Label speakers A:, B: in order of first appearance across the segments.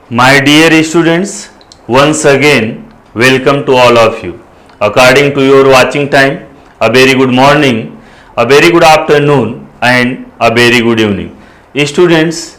A: My dear students, once again, welcome to all of you. According to your watching time, a very good morning, a very good afternoon, and a very good evening. Students,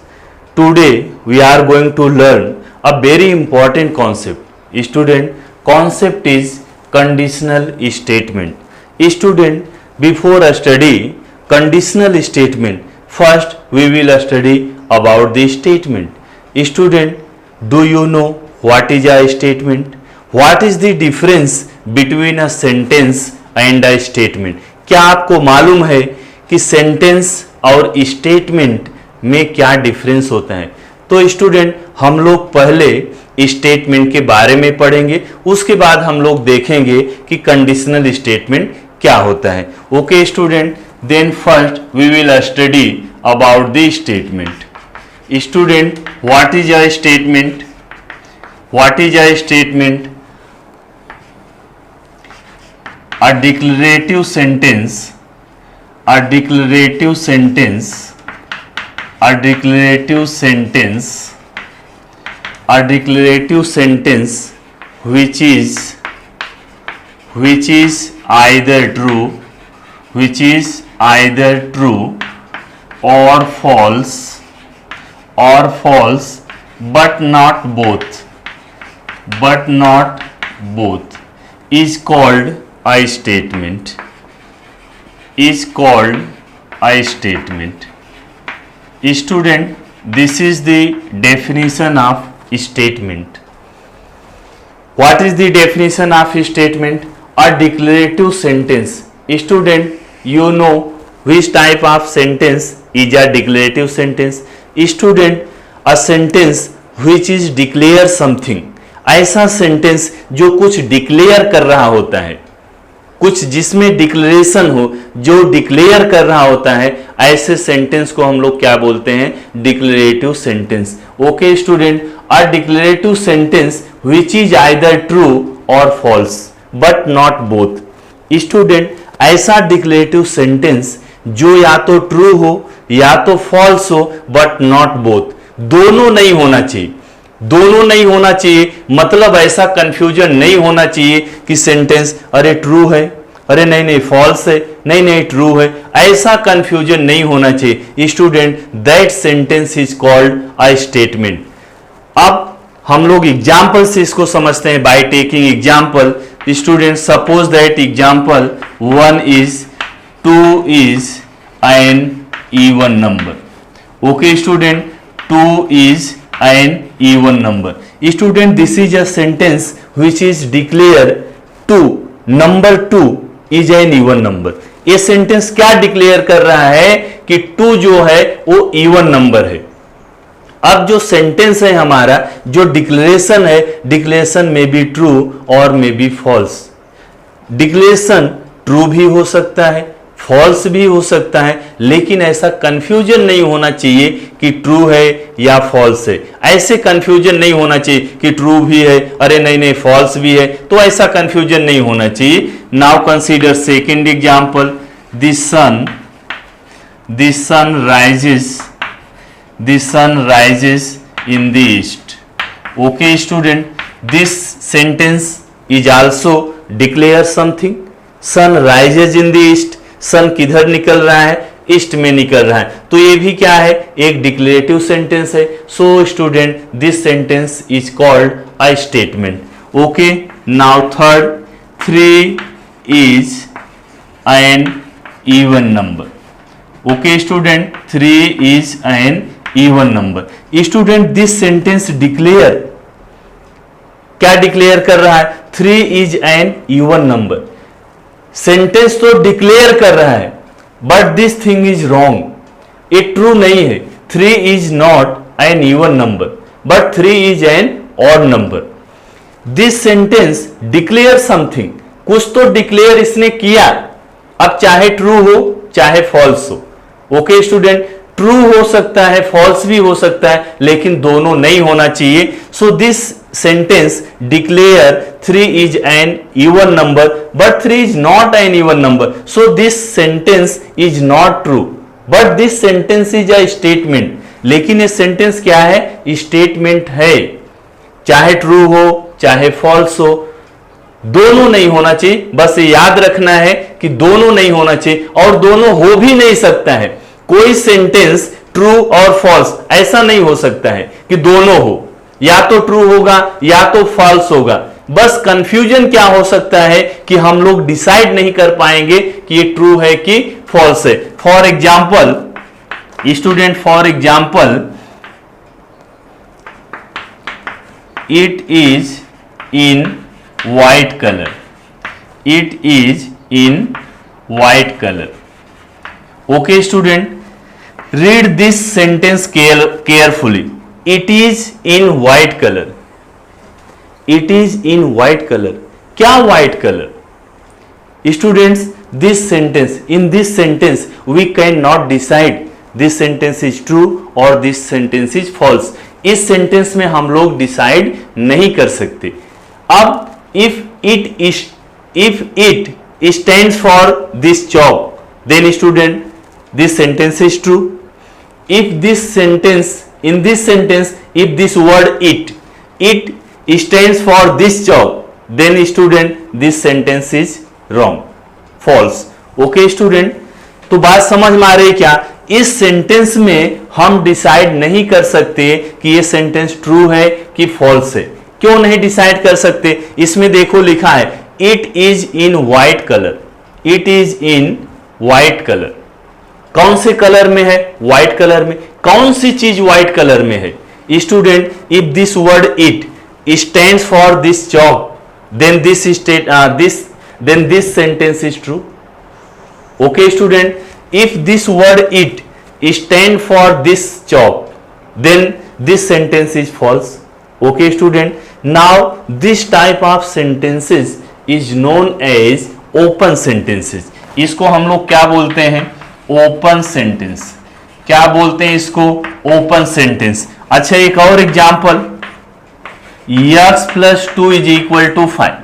A: today we are going to learn a very important concept. Student, concept is conditional statement. Student, before a study conditional statement, first we will study about the statement. Student, do you know what is a statement? What is the difference between a sentence and a statement? क्या आपको मालूम है कि sentence और statement में क्या difference होता है? तो स्टूडेंट, हम लोग पहले स्टेटमेंट के बारे में पढ़ेंगे, उसके बाद हम लोग देखेंगे कि कंडीशनल स्टेटमेंट क्या होता है. Okay student, then first we will study about the statement. Student, what is a statement? What is a statement? A declarative sentence. A declarative sentence. A declarative sentence. A declarative sentence which is either true or false, but not both, is called a statement. Student, this is the definition of statement. What is the definition of statement? A declarative sentence. Student, you know which type of sentence is a declarative sentence? Student, a sentence which is declare something. ऐसा sentence जो कुछ declare कर रहा होता है, कुछ जिसमें declaration हो, जो डिक्लेयर कर रहा होता है, ऐसे सेंटेंस को हम लोग क्या बोलते हैं? Declarative sentence. Okay student, a declarative sentence which is either true और false but not both. Student, ऐसा डिक्लेरेटिव सेंटेंस जो या तो ट्रू हो या तो फॉल्स हो बट नॉट बोथ, दोनों नहीं होना चाहिए. दोनों नहीं होना चाहिए मतलब ऐसा कंफ्यूजन नहीं होना चाहिए कि सेंटेंस अरे ट्रू है, अरे नहीं नहीं फॉल्स है, नहीं नहीं ट्रू है, ऐसा कंफ्यूजन नहीं होना चाहिए. Student, that sentence is called a statement. अब हम लोग एग्जाम्पल से इसको समझते हैं by taking example. Student, suppose that example 1 is 2 is an even number. Okay student, 2 is an even number. Student, this is a sentence which is declared 2, number 2 is an even number. ये sentence क्या declare कर रहा है कि 2 जो है वो even number है. अब जो सेंटेंस है हमारा, जो डिक्लेरेशन है, डिक्लेरेशन में बी ट्रू और में बी फॉल्स. डिक्लेरेशन ट्रू भी हो सकता है, फॉल्स भी हो सकता है, लेकिन ऐसा कंफ्यूजन नहीं होना चाहिए कि ट्रू है या फॉल्स है. ऐसे कंफ्यूजन नहीं होना चाहिए कि ट्रू भी है, अरे नहीं नहीं फॉल्स भी है, तो ऐसा कंफ्यूजन नहीं होना चाहिए. Now consider second example. The sun rises in the east. Okay student, this sentence is also declare something. Sun rises in the east. Sun किधर निकल रहा है? ईस्ट में निकल रहा है, तो ये भी क्या है? एक डिक्लेरेटिव सेंटेंस है. So student, this sentence is called a statement. Okay, now third, 3 is an even number. Okay student, 3 is an even number. Student, this sentence declare क्या डिक्लेयर कर रहा है? 3 is an even number. Sentence तो declare कर रहा है but this thing is wrong, ये true नहीं है. 3 is not an even number but 3 is an odd number. This sentence declare something, कुछ तो डिक्लेयर इसने किया. अब चाहे ट्रू हो चाहे फॉल्स हो. ओके स्टूडेंट, ट्रू हो सकता है, फॉल्स भी हो सकता है, लेकिन दोनों नहीं होना चाहिए. So this sentence declare 3 is an even number but 3 is not an even number, so this sentence is not true but this sentence is a statement. लेकिन ये सेंटेंस क्या है? स्टेटमेंट है. चाहे ट्रू हो चाहे फॉल्स हो, दोनों नहीं होना चाहिए। बस ये याद रखना है कि दोनों नहीं होना चाहिए, और दोनों हो भी नहीं सकता है। कोई सेंटेंस ट्रू और फॉल्स ऐसा नहीं हो सकता है कि दोनों हो, या तो ट्रू होगा या तो फॉल्स होगा। बस कंफ्यूजन क्या हो सकता है कि हम लोग डिसाइड नहीं कर पाएंगे कि ये ट्रू है कि फॉल्स है। For example student, for example it is in white colour, it is in white colour. Okay student, read this sentence carefully. It is in white colour, it is in white colour. क्या white colour? Students, this sentence, in this sentence we can not decide this sentence is true और this sentence is false. इस sentence में हम लोग decide नहीं कर सकते। अब if it stands for this job, then student this sentence is true. If this sentence, in this sentence, if this word it stands for this job, then student this sentence is wrong, false. Okay student, तो बात समझ में आ रही क्या? इस sentence में हम decide नहीं कर सकते कि ये सेंटेंस ट्रू है कि फॉल्स है। क्यों नहीं डिसाइड कर सकते? इसमें देखो लिखा है it is in white colour, it is in white colour. कौन से कलर में है? व्हाइट कलर में। कौन सी चीज व्हाइट कलर में है? Student, if this word it stands for this job, then this sentence is true. Okay student, if this word it stand for this job, then this sentence is false. Okay student, now this type of sentences is known as open sentences. इसको हम लोग क्या बोलते हैं? Open sentence. क्या बोलते हैं इसको? Open sentence. अच्छा, एक और example, x + 2 = 5।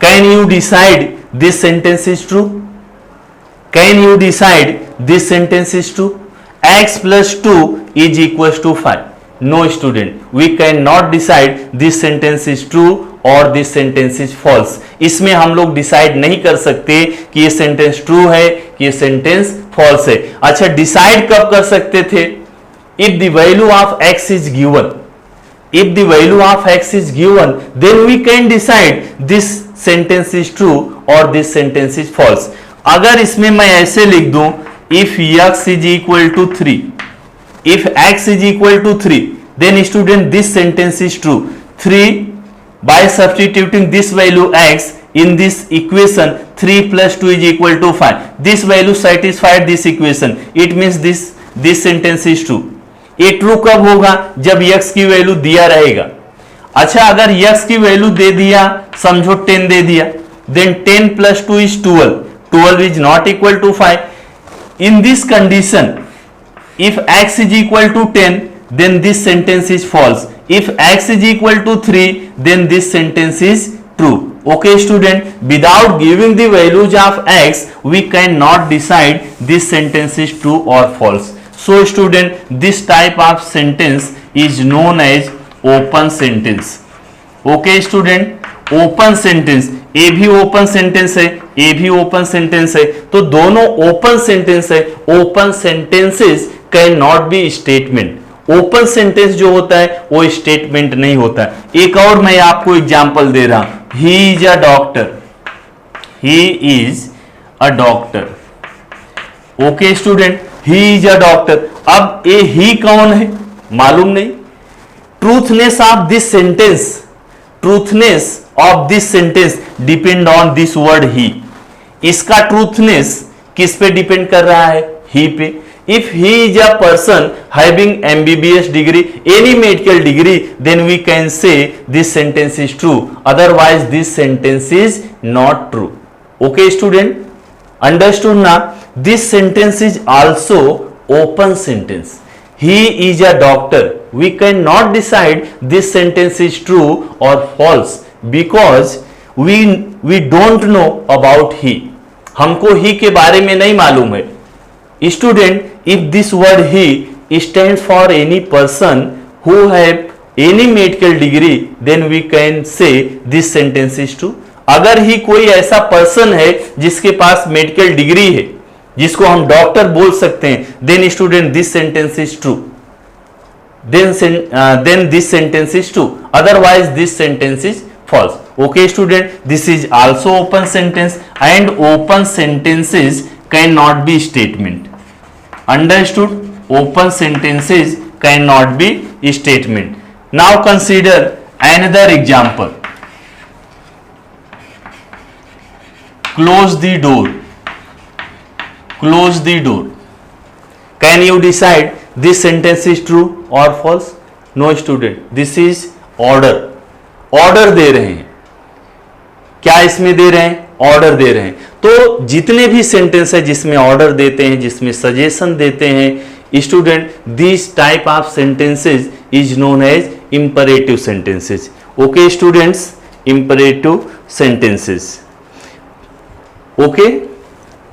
A: Can you decide this sentence is true? Can you decide this sentence is true? x + 2 = 5। No student, we can not decide this sentence is true और this sentence is false. इसमें हम लोग decide नहीं कर सकते कि ये sentence true है कि ये सेंटेंस फॉल्स है। अच्छा, डिसाइड कब कर सकते थे? If the value of x is given, if the value of x is given, then we can decide this sentence is true और दिस सेंटेंस इज फॉल्स। अगर इसमें मैं ऐसे लिख दूं if x = 3, if x = 3, then student this sentence is true. 3, by substituting this value x in this equation, 3 + 2 = 5. This value satisfied this equation. It means this sentence is true. ये true कब होगा? जब x की value दिया रहेगा। अच्छा, अगर x की वैल्यू दे दिया, समझो 10 दे दिया, then 10 + 2 is 12. 12 is not equal to 5. In this condition, if x = 10, then this sentence is false. If x = 3, then this sentence is true. Okay student, without giving the values of x, we cannot decide this sentence is true or false. So student, this type of sentence is known as open sentence. Okay student, open sentence, ये भी open sentence है, ये भी open sentence है, तो दोनों open sentence है। Open sentences can not be statement. Open sentence जो होता है वो स्टेटमेंट नहीं होता। एक और मैं आपको एग्जांपल दे रहा हूं, he is a doctor, he is a doctor. Okay student, he is a doctor. अब ये ही कौन है मालूम नहीं। Truthness of this sentence, truthness of this sentence depend on this word he. इसका ट्रूथनेस किस पे डिपेंड कर रहा है? ही पे। If he is a person having MBBS degree, any medical degree, then we can say this sentence is true, otherwise this sentence is not true. Okay student, understood ना? This sentence is also open sentence. He is a doctor. We cannot decide this sentence is true or false because we don't know about he. हमको he के बारे में नहीं मालूम है। Student, if this word he stands for any person who have any medical degree then we can say this sentence is true. अगर ही कोई ऐसा पर्सन है जिसके पास मेडिकल डिग्री है, जिसको हम डॉक्टर बोल सकते हैं, then student this sentence is true, then this sentence is true, otherwise this sentence is false. Okay student, this is also open sentence and open sentences cannot be statement. Understood? Open sentences cannot be statement. Now consider another example. Close the door. Close the door. Can you decide this sentence is true or false? No student, this is order. Order दे रहे हैं, क्या इसमें दे रहे हैं? Order दे रहे हैं। तो जितने भी सेंटेंस है जिसमें ऑर्डर देते हैं, जिसमें सजेशन देते हैं student, this type of sentences is known as imperative sentences. Okay students, imperative sentences. Okay,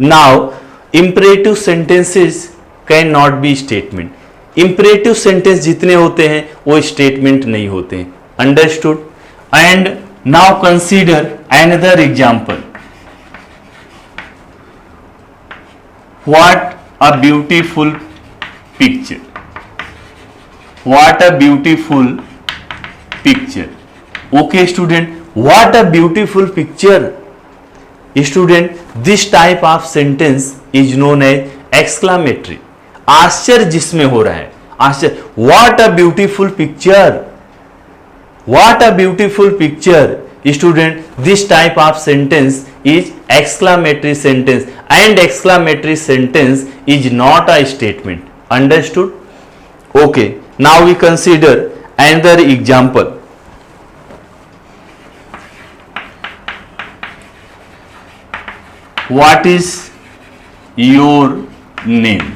A: now imperative sentences can not be statement. Imperative sentence जितने होते हैं वो स्टेटमेंट नहीं होते हैं। Understood? And now consider another example. What a beautiful picture. What a beautiful picture. Okay student, what a beautiful picture. Student, this type of sentence is known as exclamatory. आश्चर्य जिसमें हो रहा है, आश्चर्य। What a beautiful picture, what a beautiful picture. Student, this type of sentence is exclamatory sentence and exclamatory sentence is not a statement. Understood? Okay, now we consider another example. What is your name?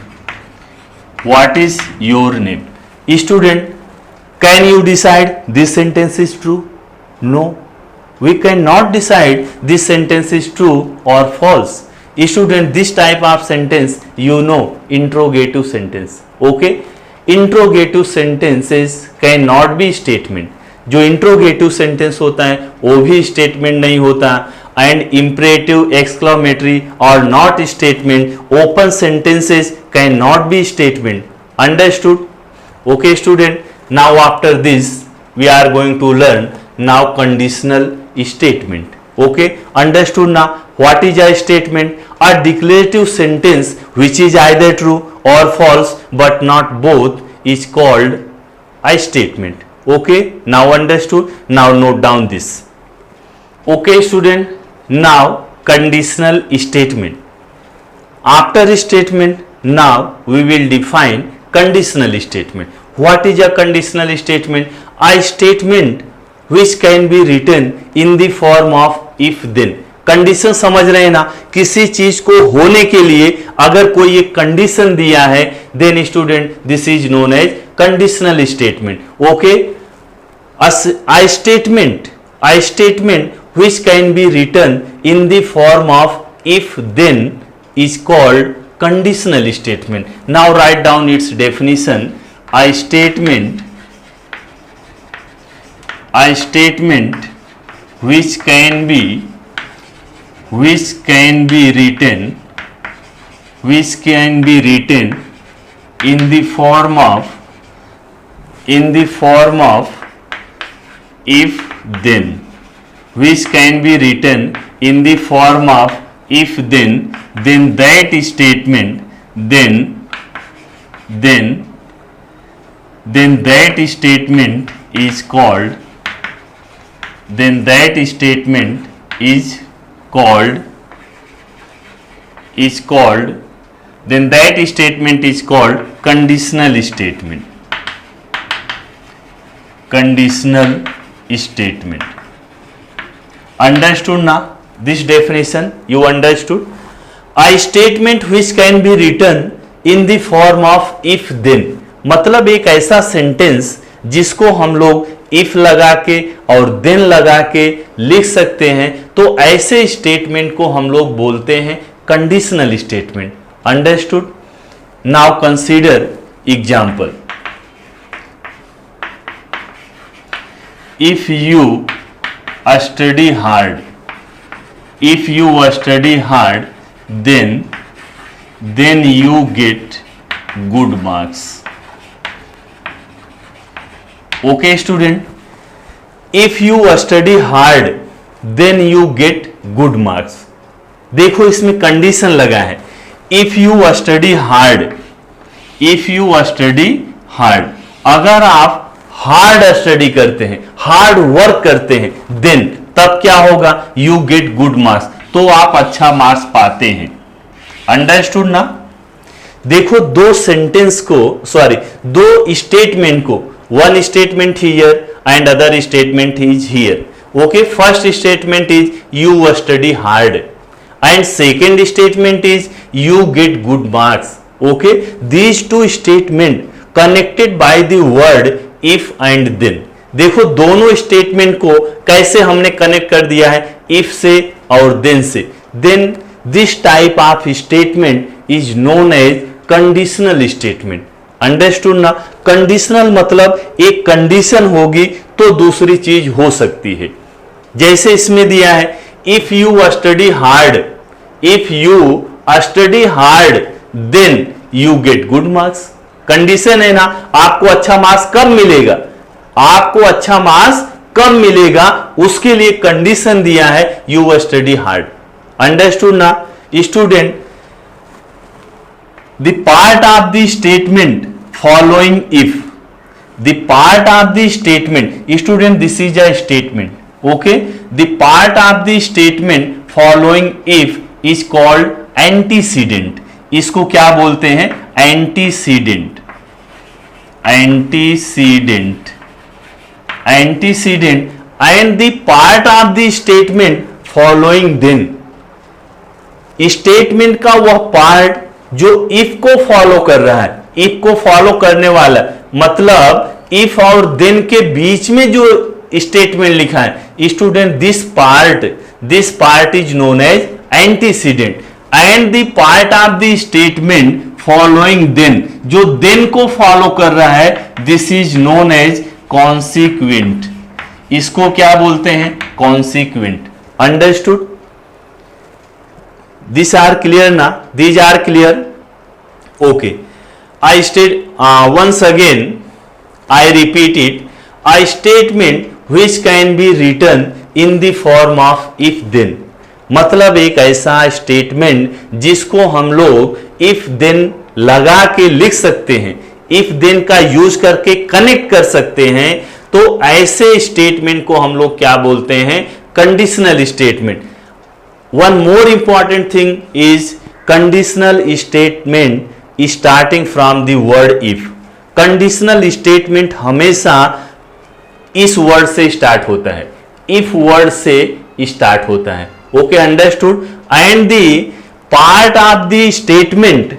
A: What is your name? Student, can you decide this sentence is true? No, we cannot decide this sentence is true or false. Student, this type of sentence you know, interrogative sentence. Okay, interrogative sentences cannot be statement. जो interrogative sentence होता है वो भी statement नहीं होता। And imperative, exclamatory और not statement, open sentences can not be statement. Understood? Okay student, now after this we are going to learn now conditional statement. Okay, understood ना? What is a statement? A declarative sentence which is either true और false but not both is called a statement. Okay, now understood? Now note down this. Okay student, now conditional statement. After statement, now we will define conditional statement. What is a conditional statement? A statement which can be written in the form of if then. Condition समझ रहे हैं ना? किसी चीज को होने के लिए अगर कोई एक कंडीशन दिया है, then student this is known as conditional statement. Okay, a statement which can be written in the form of if then is called conditional statement. Now write down its definition. A statement which can be written in the form of if then, which can be written in the form of if then that statement, then that statement is called, conditional statement. Conditional statement. Understood now? This definition you understood? A statement which can be written in the form of if then, मतलब एक ऐसा sentence जिसको हम लोग if लगा के और then लगा के लिख सकते हैं, तो ऐसे स्टेटमेंट को हम लोग बोलते हैं conditional statement. Understood? Now consider example. if you study hard, if you study hard, then you get good marks. Okay student, if you study hard then you get good marks. देखो इसमें condition लगा है, if you study hard, if you study hard, अगर आप hard study करते हैं, hard work करते हैं, देन तब क्या होगा, यू गेट गुड मार्क्स, तो आप अच्छा मार्क्स पाते हैं. अंडरस्टूड ना. देखो दो सेंटेंस को, सॉरी दो स्टेटमेंट को, one statement here and other statement is here. Okay, first statement is you study hard and second statement is you get good marks. Okay, these two statement connected by the word if and then. देखो दोनों statement को कैसे हमने connect कर दिया है, if से और देन से. Then this type of statement is known as conditional statement. Understood ना. कंडीशनल मतलब एक कंडीशन होगी तो दूसरी चीज हो सकती है. जैसे इसमें दिया है if you study hard, if you study hard then you get good marks. Condition है ना, आपको अच्छा मार्क्स कब मिलेगा, आपको अच्छा मार्क्स कब मिलेगा, उसके लिए कंडीशन दिया है यू स्टडी हार्ड. अंडरस्टूड ना. Student, the part of the statement following if, the part of the statement, student this is a statement. Okay, the part of the statement following if is called antecedent. इसको क्या बोलते हैं, antecedent. Antecedent, antecedent. And the part of the statement following then, statement का वह part जो if को follow कर रहा है, इफ को फॉलो करने वाला, मतलब इफ और देन के बीच में जो स्टेटमेंट लिखा है, student this part is known as antecedent. And the part of the statement following then, जो देन को फॉलो कर रहा है, this is known as consequent. इसको क्या बोलते हैं, consequent. Understood. This are clear ना, these are clear. Okay, I state once again I repeat it, a statement which can be written in the form of if then. मतलब एक ऐसा statement जिसको हम लोग इफ देन लगा के लिख सकते हैं, इफ देन का यूज करके कनेक्ट कर सकते हैं, तो ऐसे स्टेटमेंट को हम लोग क्या बोलते हैं, conditional statement. One more important thing is conditional statement starting from the word if. Conditional statement हमेशा इस वर्ड से स्टार्ट होता है, इफ वर्ड से स्टार्ट होता है. Okay, understood. And the part of the statement,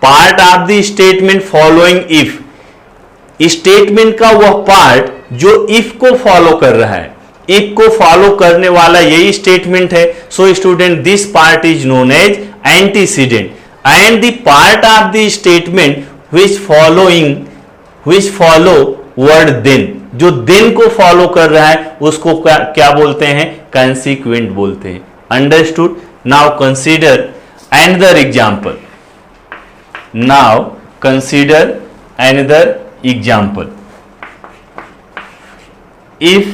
A: part of the statement following if, statement का वह पार्ट जो इफ को फॉलो कर रहा है, इफ को फॉलो करने वाला यही स्टेटमेंट है. So student this part is known as antecedent. And the part of the statement which follow word then, जो then को फॉलो कर रहा है उसको क्या बोलते हैं, कंसीक्वेंट बोलते हैं. Understood. Now consider another example. Now consider another example. If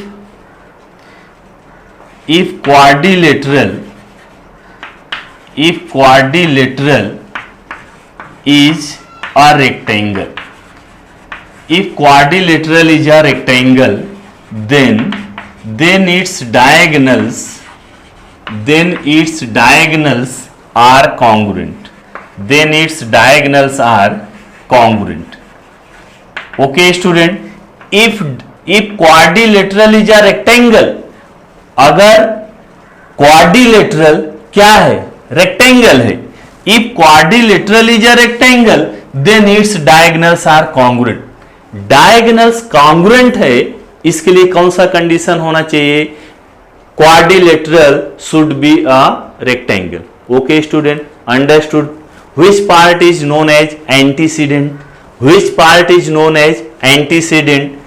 A: quadrilateral is a rectangle, if quadrilateral is a rectangle, then its diagonals are congruent. Then its diagonals are congruent. Okay student, if quadrilateral is a rectangle, अगर quadrilateral क्या है, rectangle है, if quadrilateral is a rectangle, then its diagonals are congruent. Diagonals congruent है, इसके लिए कौन सा condition होना चाहिए, quadrilateral should be a rectangle. Okay student, understood. Which part is known as antecedent? Which part is known as antecedent?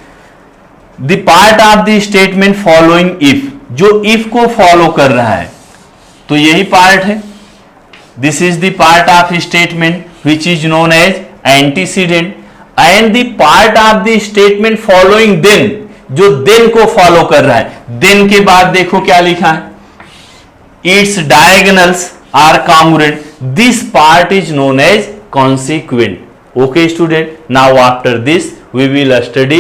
A: The part of the statement following if, जो if को follow कर रहा है, तो यही पार्ट है। This is the part of statement which is known as antecedent, and the part of the statement following then, जो then को फॉलो कर रहा है। देन के बाद देखो क्या लिखा है, its diagonals are congruent, this part is known as consequent. Okay student, now after this we will study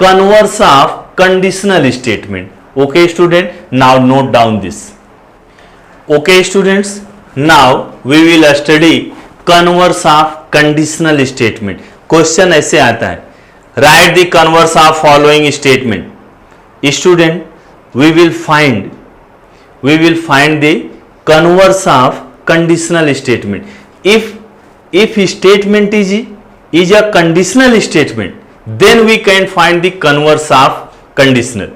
A: converse of conditional statement. Okay student, now note down this. Okay students, now we will study converse of conditional statement. Question ऐसे आता है, write the converse of following statement. Student, we will find the converse of conditional statement. If statement is a conditional statement, then we can find the converse of conditional.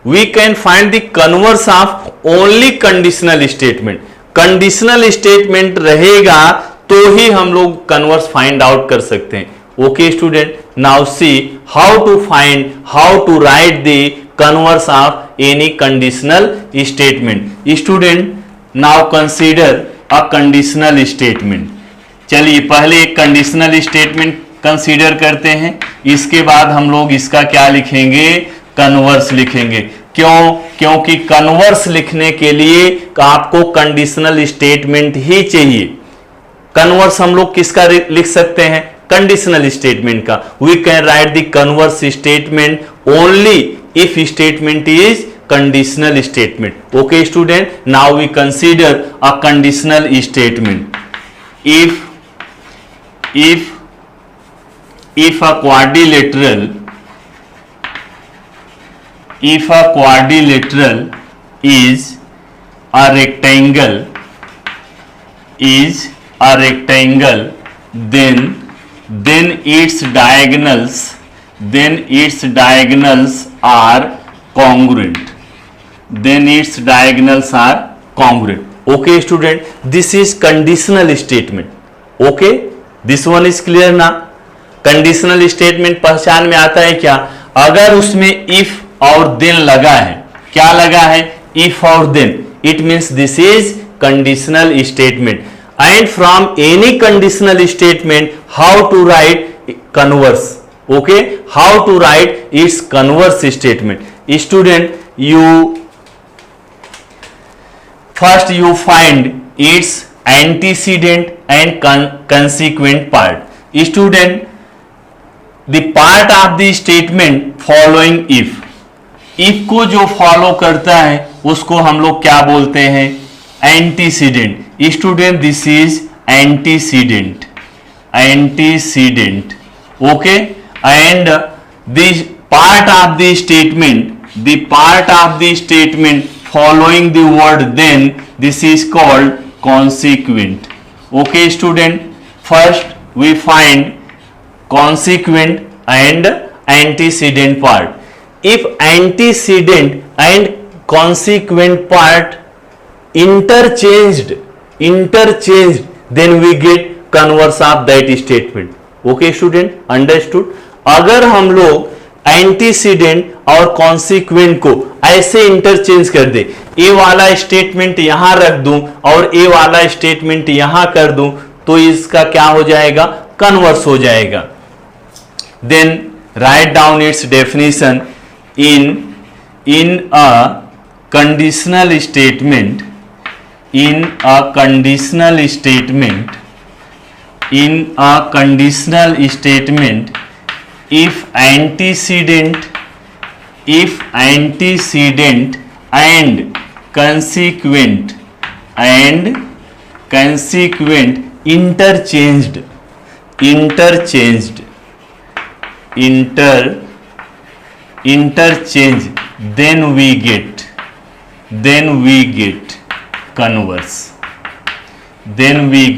A: We can find the converse of only conditional statement. Conditional statement रहेगा तो ही हम लोग converse find out कर सकते हैं. Okay student, now see how to write the converse of any conditional statement. Student, now consider a conditional statement. चलिए पहले एक कंडीशनल स्टेटमेंट कंसीडर करते हैं, इसके बाद हम लोग इसका क्या लिखेंगे, कन्वर्स लिखेंगे। क्योंकि कन्वर्स लिखने के लिए आपको कंडीशनल स्टेटमेंट ही चाहिए। कन्वर्स हम लोग किसका लिख सकते हैं, कंडीशनल स्टेटमेंट का। We can write the converse statement only if statement is conditional statement. Okay student, now we consider a conditional statement. if a quadrilateral is a rectangle then its diagonals are congruent. Okay student, this is conditional statement. Okay, this one is clear ना। Conditional statement पहचान में आता है क्या, अगर उसमें if और then लगा है, क्या लगा है, इफ और then, it means this is conditional statement. And from any conditional statement how to write converse. Okay, how to write its converse statement. Student, first you find its antecedent and consequent part. Student, the part of the statement following if को जो follow करता है उसको हम लोग क्या बोलते हैं, antecedent. Student, this is antecedent. Okay, and the part of the statement following the word then, this is called consequent. Okay student, first we find consequent and antecedent part. If antecedent and consequent part interchanged, then we get converse of that statement. Okay student, understood? अगर हम लोग antecedent और consequent को ऐसे interchange कर दे, ए वाला statement यहां रख दूं और ए वाला स्टेटमेंट यहां कर दूं, तो इसका क्या हो जाएगा, कन्वर्स हो जाएगा। Then write down its definition. In a conditional statement if antecedent and consequent interchanged, then we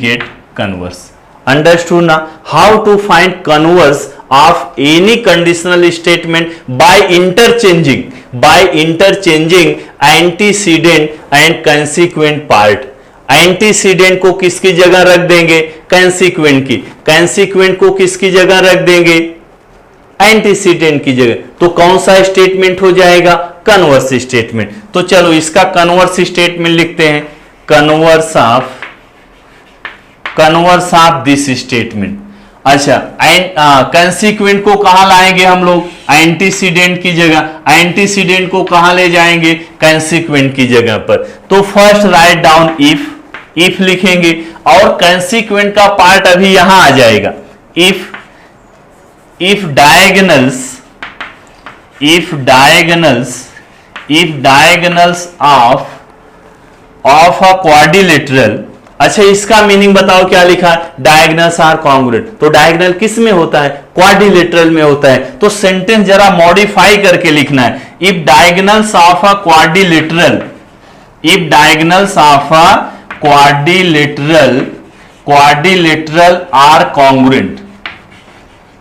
A: get converse. Understood now? How to find converse of any conditional statement by interchanging antecedent and consequent part. Antecedent को किसकी जगह रख देंगे, consequent की। consequent को किसकी जगह रख देंगे, एंटीसीडेंट की जगह, तो कौन सा स्टेटमेंट हो जाएगा? Converse statement. तो चलो इसका कन्वर्स स्टेटमेंट लिखते हैं, कन्वर्स ऑफ दिस स्टेटमेंट। अच्छा, कंसीक्वेंट को कहां लाएंगे हम लोग? एंटीसीडेंट की जगह। एंटीसीडेंट को कहां ले जाएंगे? कंसीक्वेंट की जगह पर। तो फर्स्ट राइट डाउन इफ लिखेंगे और कंसीक्वेंट का पार्ट अभी यहां आ जाएगा। If diagonals of a quadrilateral. अच्छा, इसका मीनिंग बताओ क्या लिखा है? Diagonals are congruent. तो डायगोनल किस में होता है? क्वाड्रिलेटरल में होता है। तो सेंटेंस जरा मॉडिफाई करके लिखना है, if diagonals of a quadrilateral are congruent.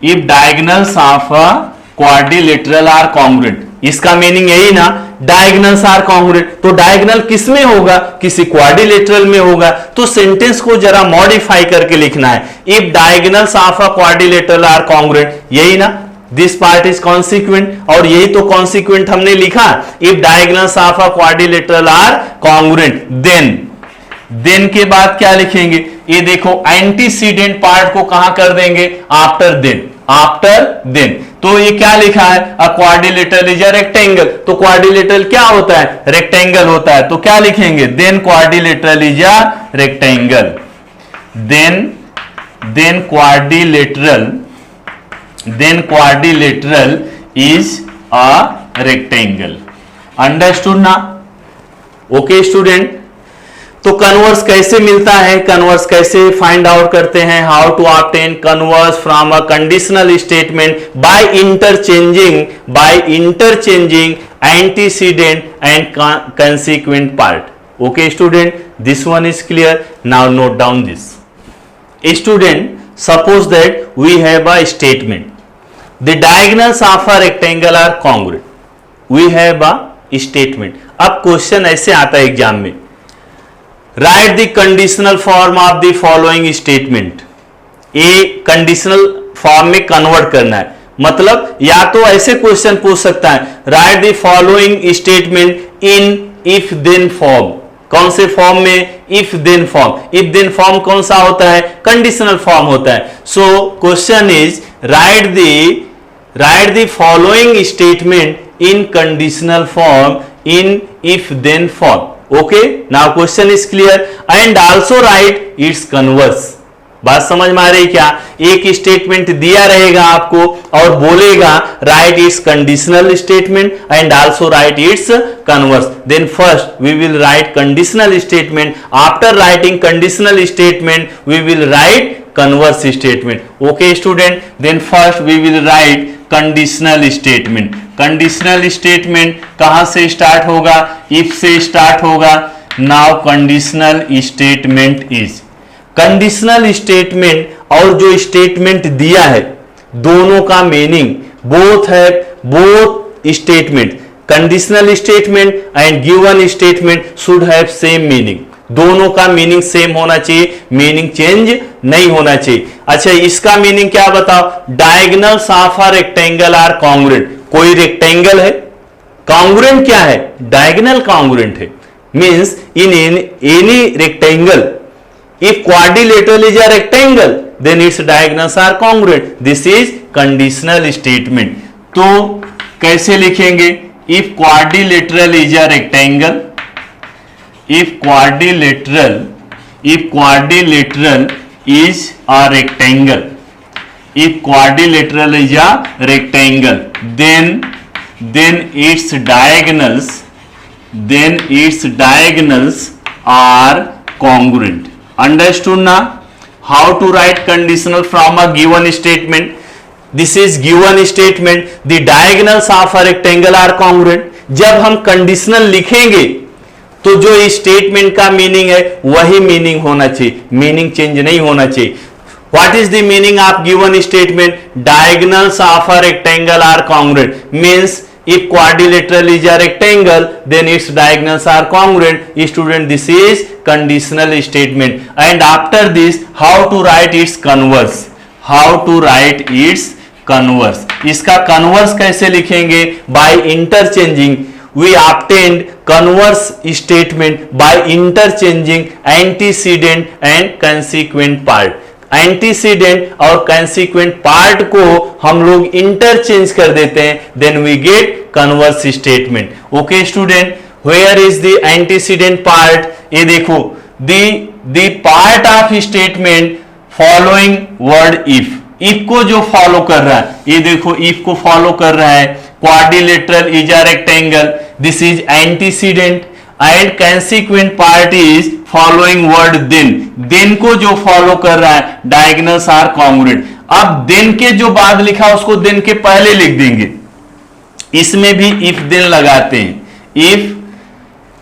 A: If diagonals of a quadrilateral are congruent, इसका मीनिंग यही ना, डायगोनल्स आर कॉन्ग्रुएंट। तो डायगोनल किस में होगा? किसी क्वाड्रिलेटरल में होगा। तो सेंटेंस को जरा मॉडिफाई करके लिखना है, if diagonals of a quadrilateral are congruent, यही ना, दिस पार्ट इज कॉन्सिक्वेंट, और यही तो कॉन्सिक्वेंट हमने लिखा, if diagonals of a quadrilateral are congruent. Then के बाद क्या लिखेंगे? ये देखो, एंटीसीडेंट पार्ट को कहां कर देंगे? After then. तो ये क्या लिखा है? A quadrilateral is a rectangle. तो क्वाड्रिलेटरल क्या होता है? रेक्टेंगल होता है। तो क्या लिखेंगे? Then quadrilateral is a rectangle. Then quadrilateral is a rectangle. Understood ना? ओके स्टूडेंट, तो कन्वर्स कैसे मिलता है? कन्वर्स कैसे फाइंड आउट करते हैं? How to obtain converse from a conditional statement by interchanging antecedent and consequent part. Okay student, this one is clear. Now note down this. Student, suppose that we have a statement, the diagonals of a rectangle are congruent. We have a statement. अब question ऐसे आता है exam में, write the conditional form of the following statement. ये conditional form में convert करना है, मतलब या तो ऐसे क्वेश्चन पूछ सकता है, write the following statement in if then form. कौन से फॉर्म में? If then form. If then form कौन सा होता है? कंडीशनल फॉर्म होता है। So question is write the following statement in conditional form in if then form. Okay, now question is clear and also write its converse. बात समझ में आ रही क्या? एक स्टेटमेंट दिया रहेगा आपको और बोलेगा write its conditional statement and also write its converse. Then first we will write conditional statement, after writing conditional statement we will write converse statement. Okay student, then first we will write conditional statement. Conditional statement कहां से start होगा? If से start होगा। Now conditional statement is, conditional statement और जो statement दिया है दोनों का meaning both statement, conditional statement and given statement should have same meaning. दोनों का मीनिंग सेम होना चाहिए, मीनिंग चेंज नहीं होना चाहिए। अच्छा, इसका मीनिंग क्या बताओ? Diagonals of a rectangle are congruent. कोई रेक्टेंगल है, कॉन्ग्रुएंट क्या है? डायगोनल कॉन्ग्रुएंट है। Means in any rectangle if quadrilateral is a rectangle then its diagonals are congruent. This is conditional statement. तो कैसे लिखेंगे? if quadrilateral is a rectangle, if quadrilateral is a rectangle, if quadrilateral is a rectangle, then its diagonals are congruent. Understood na? How to write conditional from a given statement? This is given statement. The diagonals of a rectangle are congruent. जब हम conditional लिखेंगे तो जो statement का meaning है वही meaning होना चाहिए, मीनिंग चेंज नहीं होना चाहिए। What is the meaning of given statement? Diagonals of a rectangle are congruent. Means if quadrilateral is a rectangle then its diagonals are congruent. Student, this is conditional statement. And after this, how to write its converse? How to write its converse. इसका converse कैसे लिखेंगे? By interchanging we obtained converse statement by interchanging antecedent and consequent part. Antecedent और consequent part को हम लोग interchange कर देते हैं, then we get converse statement. Okay student, where is the antecedent part? ये देखो, the part of statement following word if. If को जो फॉलो कर रहा है, ये देखो इफ को फॉलो कर रहा है, quadrilateral is a rectangle, this is antecedent and consequent part is following word then. Then को जो फॉलो कर रहा है, डायगोनल्स आर कॉन्ग्रुएंट। अब देन के जो बाद लिखा उसको देन के पहले लिख देंगे। इसमें भी इफ देन लगाते हैं।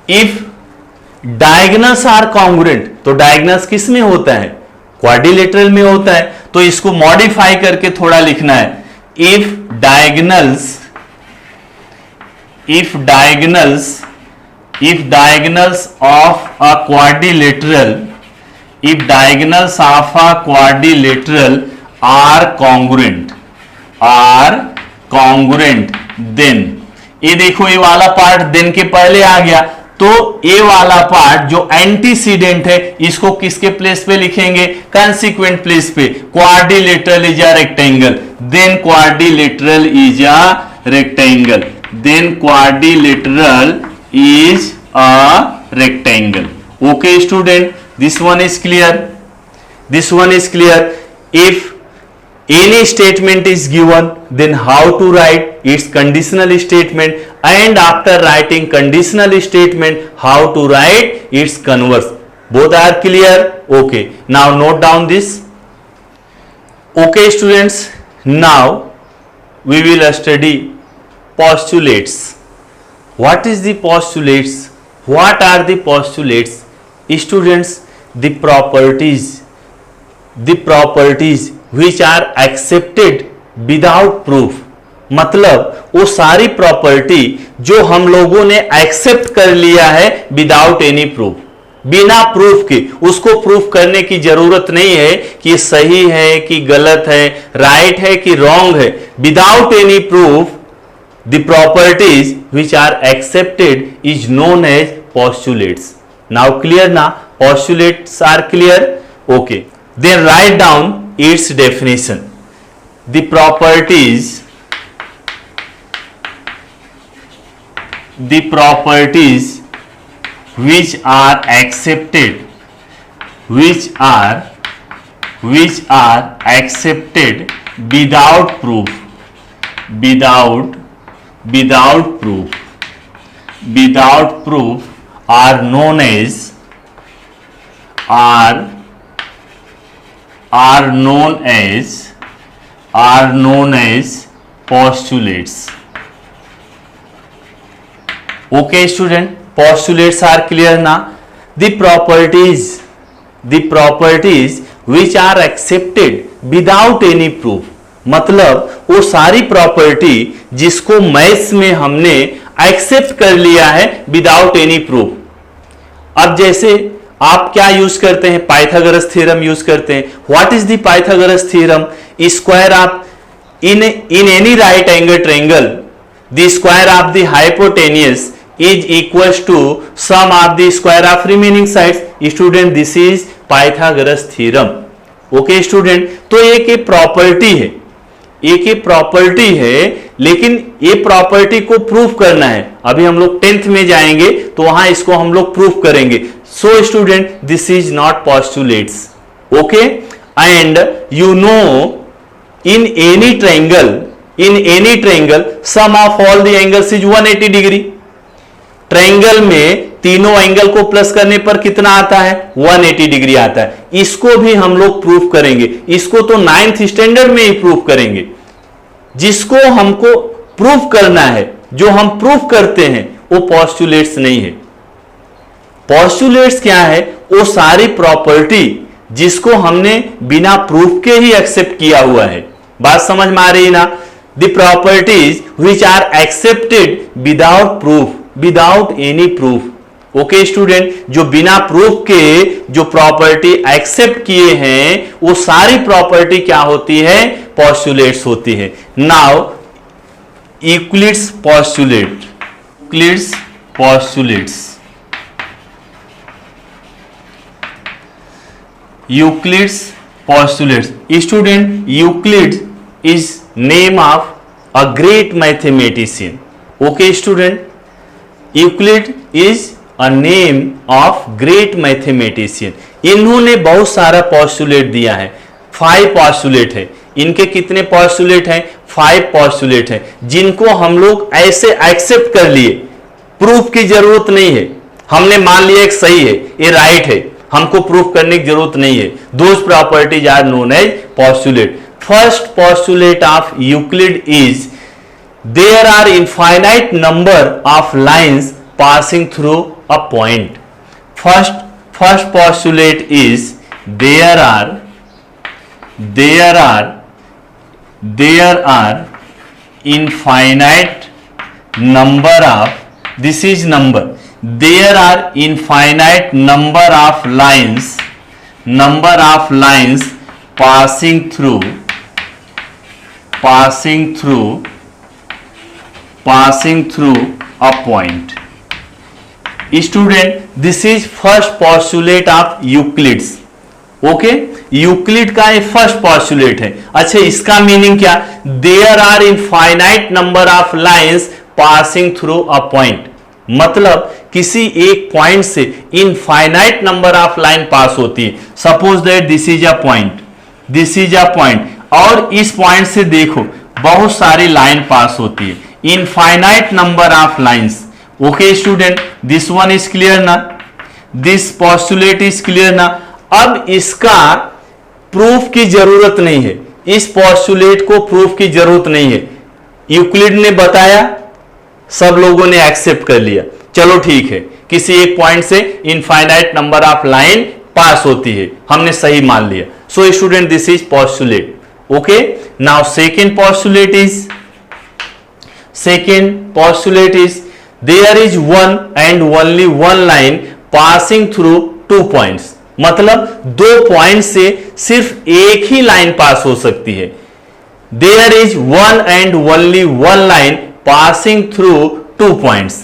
A: इफ डायगोनल्स आर कॉन्ग्रुएंट, तो डायगोनल्स किस में होता है? क्वाड्रिलेटरल में होता है। तो इसको मॉडिफाई करके थोड़ा लिखना है, if diagonals of a quadrilateral are congruent then। ये देखो ये वाला पार्ट देन के पहले आ गया, तो ये वाला पार्ट जो एंटीसीडेंट है इसको किसके प्लेस पे लिखेंगे? कंसीक्वेंट प्लेस पे। Quadrilateral is a rectangle, then quadrilateral is a rectangle, then quadrilateral is a rectangle. Okay student, this one is clear. If any statement is given, then how to write its conditional statement, and after writing conditional statement, how to write its converse. Both are clear? Okay, now note down this. Okay students, now we will study postulates. What is the postulates? What are the postulates? Students, the properties which are accepted without proof। मतलब वो सारी property जो हम लोगों ने accept कर लिया है विदाउट एनी प्रूफ, बिना प्रूफ के। उसको प्रूफ करने की जरूरत नहीं है कि सही है कि गलत है, राइट है कि रॉन्ग है। Without any proof the properties which are accepted is known as postulates. Now clear na? Postulates are clear? Okay, then write down its definition. The properties which are accepted without proof are known as postulates. Okay student, postulates are clear na? The properties which are accepted without any proof, मतलब वो सारी property जिसको maths में हमने accept कर लिया है without any proof. अब जैसे आप क्या यूज करते हैं? पाइथागोरस थ्योरम यूज करते हैं। What is the Pythagoras theorem? Square of in any right angle triangle the square of the hypotenuse is equals to sum of the square of remaining sides. Student, this is Pythagoras theorem. Okay student, तो एक property है, लेकिन ये property को proof करना है। अभी हम लोग 10th में जाएंगे तो वहां इसको हम लोग प्रूफ करेंगे। So student, this is not postulates. Okay, and you know in any triangle sum of all the angles is 180 degree. Triangle में तीनों एंगल को प्लस करने पर कितना आता है? 180 डिग्री आता है। इसको भी हम लोग प्रूफ करेंगे। इसको तो 9th स्टैंडर्ड में ही प्रूफ करेंगे। जिसको हमको प्रूफ करना है, जो हम प्रूफ करते हैं, वो पोस्टुलेट्स नहीं है। पोस्टुलेट्स क्या है? वो सारी प्रॉपर्टी जिसको हमने बिना प्रूफ के ही एक्सेप्ट किया हुआ है। बात समझ में आ रही है ना? The properties which are accepted without proof, without any proof. Okay student, जो बिना प्रूफ के जो प्रॉपर्टी एक्सेप्ट किए हैं वो सारी प्रॉपर्टी क्या होती है? पॉस्टुलेट्स होती है। Now Euclid's postulate, Euclid's postulates, Euclid's postulates. Student, Euclid is name of a great mathematician. Okay student, Euclid is a name of great mathematician. इन्होंने बहुत सारा postulate दिया है, 5 postulate है। इनके कितने postulate हैं? 5 postulate हैं, जिनको हम लोग ऐसे accept कर लिए, प्रूफ की जरूरत नहीं है। हमने मान लिया एक सही है, ये राइट है, हमको प्रूफ करने की जरूरत नहीं है। Those properties are known as postulate. First postulate of Euclid is there are infinite number of lines passing through a point. First postulate is there are infinite number of, this is number, there are infinite number of lines passing through a point. Student, this is first postulate of Euclid's. Okay, Euclid का ये first postulate है। अच्छा, इसका meaning क्या? There are infinite number of lines passing through a point, मतलब किसी एक point से infinite number of line pass होती है। Suppose that this is a point, और इस पॉइंट से देखो बहुत सारी लाइन पास होती है, infinite number of lines. Okay student, this one is clear ना, दिस पॉस्टुलेट इज क्लियर ना। अब इसका प्रूफ की जरूरत नहीं है, इस पॉस्टुलेट को प्रूफ की जरूरत नहीं है। यूक्लिड ने बताया, सब लोगों ने एक्सेप्ट कर लिया, चलो ठीक है, किसी एक पॉइंट से infinite number of line pass होती है, हमने सही मान लिया। So student, this is postulate. Okay, now second postulate is there is one and only one line passing through 2 points, मतलब 2 पॉइंट से सिर्फ एक ही लाइन पास हो सकती है। There is one and only one line passing through 2 points.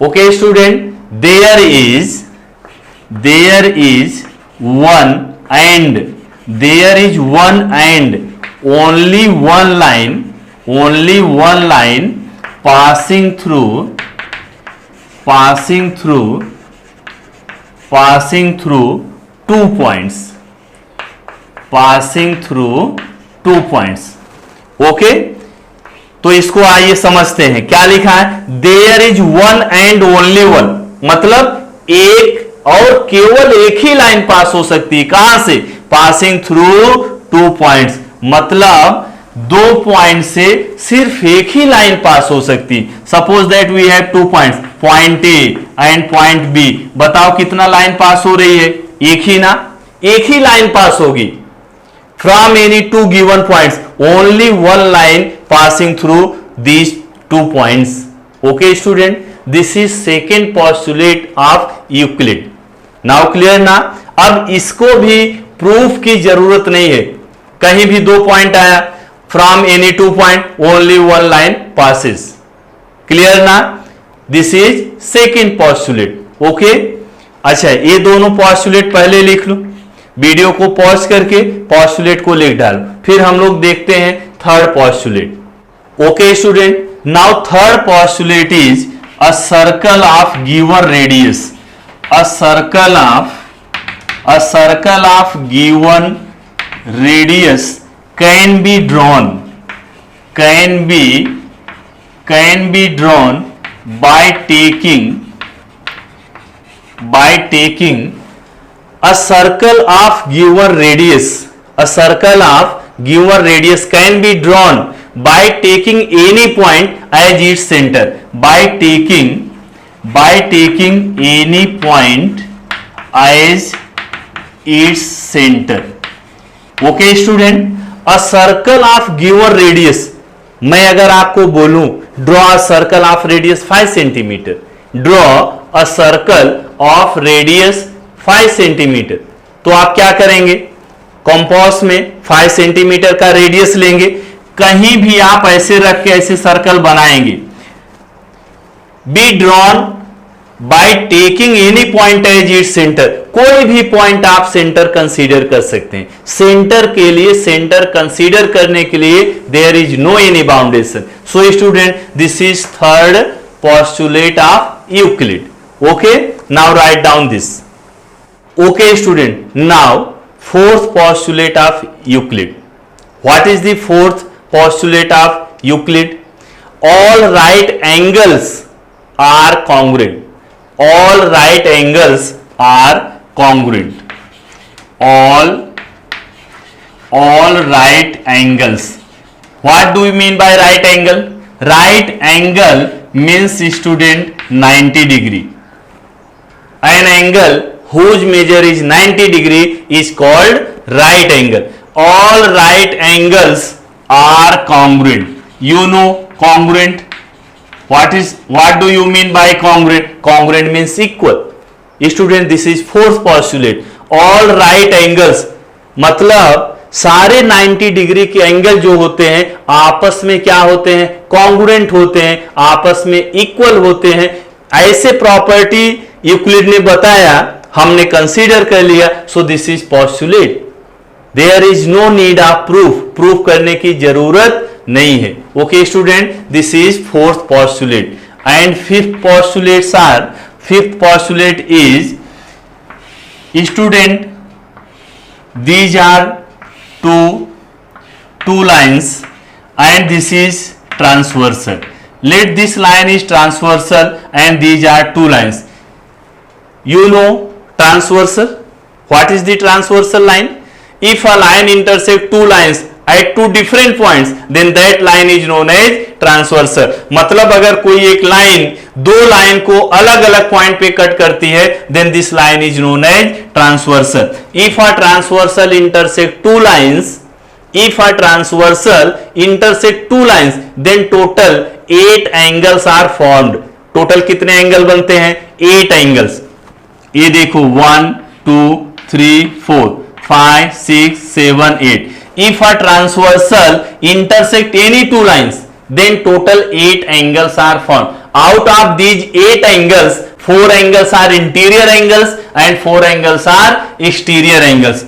A: Okay student, there is one and only one line passing through 2 points, okay, तो इसको आइए समझते हैं। क्या लिखा है? There is one and only one, मतलब एक और केवल एक ही लाइन पास हो सकती है। कहां से? पासिंग थ्रू 2 पॉइंट्स, मतलब 2 पॉइंट से सिर्फ एक ही लाइन पास हो सकती। Suppose that we have 2 points, point A and point B. बताओ कितना लाइन पास हो रही है? एक ही ना, एक ही लाइन पास होगी। From any 2 given points, only one line passing through these 2 points. Okay student, this is second postulate of Euclid. Now clear ना? अब इसको भी प्रूफ की जरूरत नहीं है, कहीं भी 2 पॉइंट आया, from any 2 point only one line passes. Clear ना? This is second postulate. Okay? अच्छा, ये दोनों postulate पहले लिख लो, वीडियो को पॉज करके पॉस्टुलेट को लिख डालो, फिर हम लोग देखते हैं third postulate. Okay student, now third postulate is a circle of given radius, a circle of given radius can be drawn by taking a circle of given radius can be drawn by taking any point as its center, by taking any point as its center. Okay student, a circle of given radius, मैं अगर आपको बोलूं draw a circle of radius 5 cm, draw a circle of radius 5 centimetre, तो आप क्या करेंगे, compass में 5 centimetre का रेडियस लेंगे, कहीं भी आप ऐसे रख के ऐसे सर्कल बनाएंगे। Be drawn by taking any point as its centre, कोई भी पॉइंट आप सेंटर कंसीडर कर सकते हैं। सेंटर के लिए, सेंटर कंसीडर करने के लिए there is no any boundation. So student, this is third postulate of Euclid. Okay, now write down this. Okay student, now fourth postulate of Euclid. What is the fourth postulate of Euclid? All right angles are congruent. All right angles are congruent. All right angles. What do we mean by right angle? Right angle means student 90 degree. An angle whose measure is 90 degree is called right angle. All right angles are congruent. You know congruent. What do you mean by congruent? Congruent means equal. Student, this is fourth postulate. All right angles मतलब सारे 90 degree के angle जो होते हैं आपस में क्या होते हैं, कॉन्ग्रुएंट होते हैं, आपस में इक्वल होते हैं। ऐसे प्रॉपर्टी यूक्लिड ने बताया, हमने कंसीडर कर लिया। So this is postulate, there is no need of proof करने की जरूरत नहीं है। Okay student, this is fourth postulate. And fifth postulate is student, these are two lines and this is transversal. Let this line is transversal and these are two lines. You know transversal. What is the transversal line? If a line intersect two lines at two different points, then that line is known as transversal. मतलब अगर कोई एक line दो line को अलग अलग point पे cut करती है, then this line is known as transversal. If a transversal intersect two lines, then total 8 angles are formed. Total कितने एंगल बनते हैं? 8 एंगल्स। ये देखो 1 2 3 4 5 6 7 8. If a transversal intersect any two lines, then total 8 angles are formed. Out of these 8 angles, 4 angles are interior angles and 4 angles are exterior angles.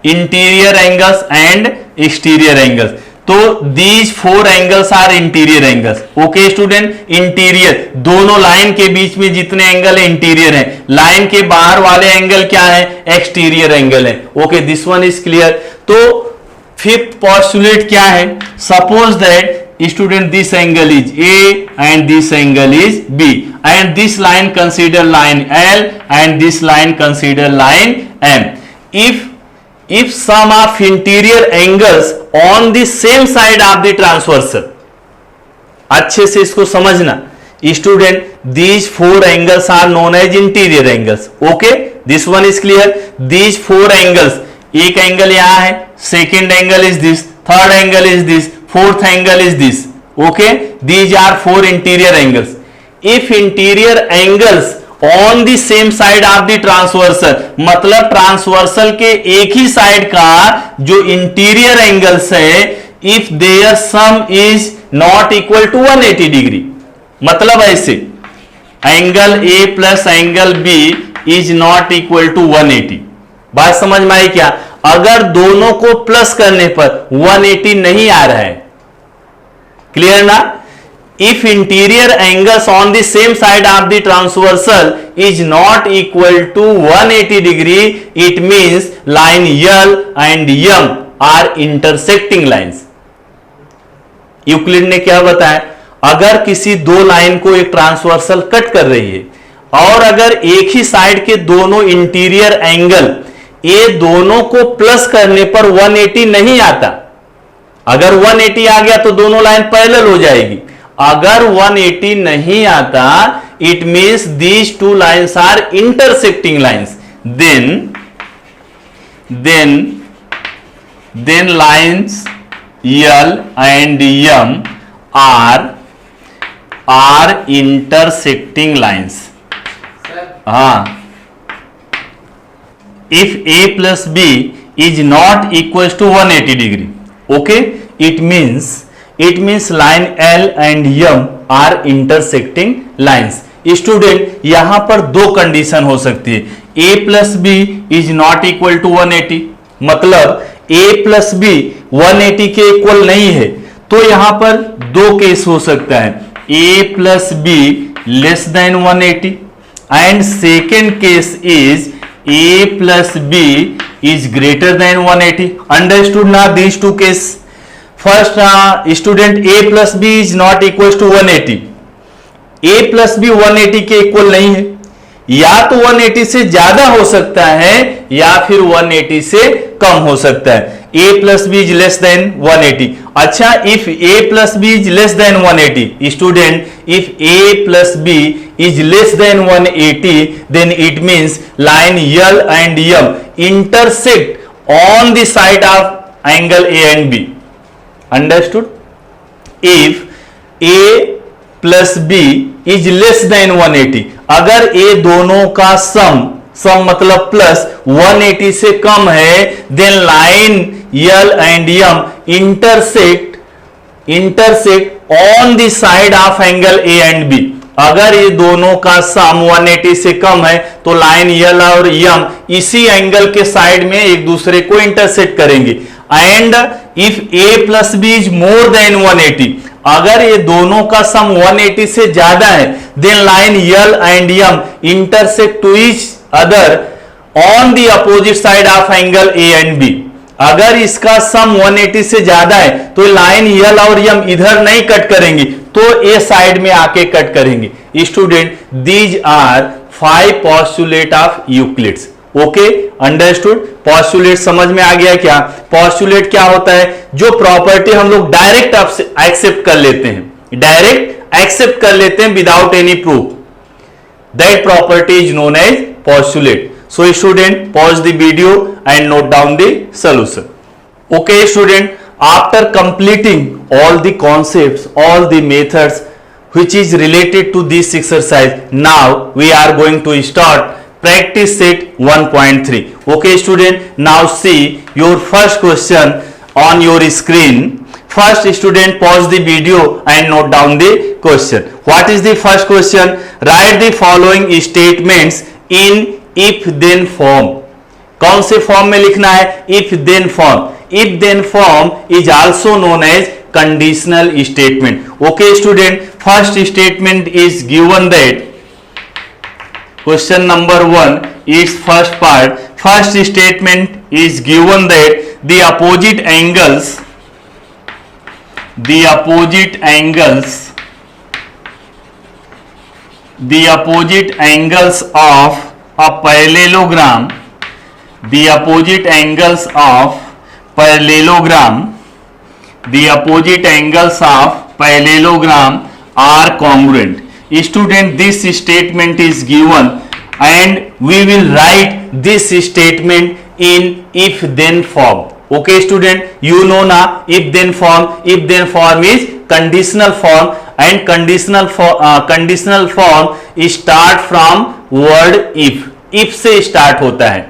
A: Interior angles and exterior angles. तो these 4 angles are interior angles. Okay student, interior दोनों line के बीच में जितने angle है interior है, line के बाहर वाले एंगल क्या है? एक्सटीरियर एंगल है। Okay, this one is clear. तो फिफ्थ पोस्टुलेट क्या है? Suppose that student, this angle is A and this angle is B and this line consider line L and this line consider line M. If sum of interior angles on the same side of the transversal, अच्छे से इसको समझना student, these 4 angles are known as interior angles. Okay, this one is clear. These 4 angles, एक angle यहां है, second angle is this, third angle is this, fourth angle is this. Okay, these are 4 interior angles. If interior angles on the same side of the transversal, मतलब transversal के एक ही side का जो interior angles है, if their sum is not equal to 180 degree, मतलब ऐसे angle A plus angle B is not equal to 180. बात समझ में आई क्या? अगर दोनों को प्लस करने पर 180 नहीं आ रहा है, क्लियर ना? If interior angles on the same side of the transversal is not equal to 180 degree, it means line L and M are intersecting lines. Euclid ने क्या बताया? अगर किसी दो लाइन को एक ट्रांसवर्सल कट कर रही है और अगर एक ही साइड के दोनों इंटीरियर एंगल ये दोनों को प्लस करने पर 180 नहीं आता, अगर 180 आ गया तो दोनों लाइन पैरेलल हो जाएगी. अगर 180 नहीं आता, it means these two lines are intersecting lines. Then lines L and M are intersecting lines. हाँ, if a plus b is not equals to 180 degree. Okay, it means line L and M are intersecting lines. Student यहां पर दो condition हो सकती है. a plus B is not equal to 180, मतलब a plus B 180 के equal नहीं है. तो यहां पर दो केस हो सकता है, a plus B less than 180 and second case is a plus B is greater than 180. Understood ना these two case? First student a plus B is not equal to 180. a plus B 180 के equal नहीं है, या तो 180 से ज्यादा हो सकता है या फिर 180 से कम हो सकता है. a plus B is less than 180. अच्छा, if a plus B is less than 180, student if a plus B is less than 180, then it means line L and M intersect on the side of angle A and B. Understood? If a plus B is less than 180, अगर ए दोनों का सम मतलब plus 180 से कम है, then line L and M intersect on the side of angle A and B. अगर ये दोनों का सम 180 से कम है तो लाइन L और M इसी एंगल के साइड में एक दूसरे को इंटरसेक्ट करेंगे. And if a plus B is more than 180, अगर ये दोनों का सम 180 से ज्यादा है, then line L and M intersect to each other on the opposite side of angle A and B. अगर इसका सम 180 से ज्यादा है तो लाइन L और M इधर नहीं कट करेंगी, तो ए साइड में आके कट करेंगे. Student these are 5 postulate of Euclid's. Okay, understood? Postulate समझ में आ गया क्या? पोस्टुलेट क्या होता है? जो प्रॉपर्टी हम लोग डायरेक्ट एक्सेप्ट कर लेते हैं, without any proof, that property is known as postulate. So student, pause the video and note down the solution. Okay student, after completing all the concepts, all the methods which is related to this exercise, now we are going to start practice set 1.3. Okay student, now see your first question on your screen. First student, pause the video and note down the question. What is the first question? Write the following statements in if then form. कौन से form में लिखना है? if then form. if then form is also known as conditional statement. Okay student, first statement is given that question number 1 is first part. First statement is given that the opposite angles of a parallelogram, the opposite angles of parallelogram are congruent. Student, this statement is given and we will write this statement in if then form. Okay student, you know na if then form. If then form is conditional form and conditional form start from word if. if से start होता है.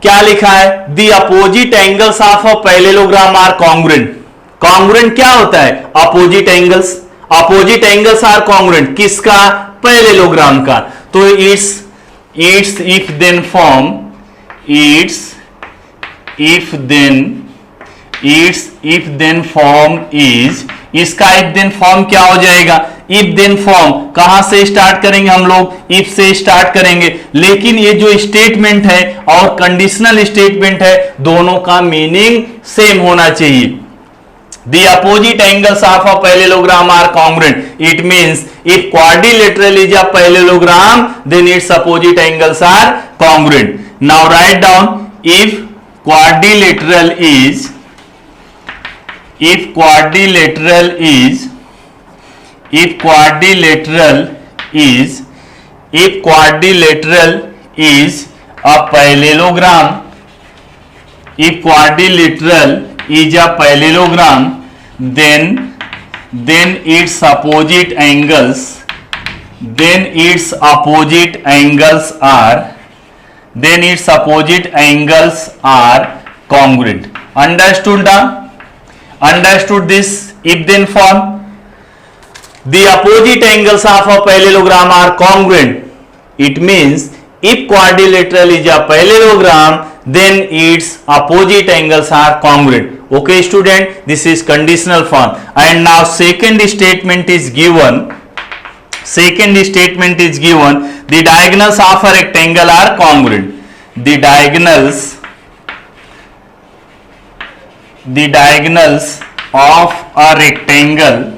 A: क्या लिखा है? The opposite angles of a parallelogram are congruent. congruent क्या होता है? opposite angles. opposite angles are congruent. किसका? parallelogram का. तो its if then form, its if then form is, इसका if then form क्या हो जाएगा? if then form कहां से स्टार्ट करेंगे हम लोग? if से स्टार्ट करेंगे, लेकिन ये जो स्टेटमेंट है और कंडीशनल स्टेटमेंट है, दोनों का मीनिंग सेम होना चाहिए. The opposite angles of a parallelogram are congruent. It means if quadrilateral is a parallelogram, then its opposite angles are congruent. Now write down if quadrilateral is a parallelogram, if quadrilateral is a parallelogram, then its opposite angles are then its opposite angles are congruent. Understood now? Understood this if then form? The opposite angles of a parallelogram are congruent. It means if quadrilateral is a parallelogram, then its opposite angles are congruent. Okay student, this is conditional form. And now second statement is given. Second statement is given, the diagonals of a rectangle are congruent. The diagonals of a rectangle,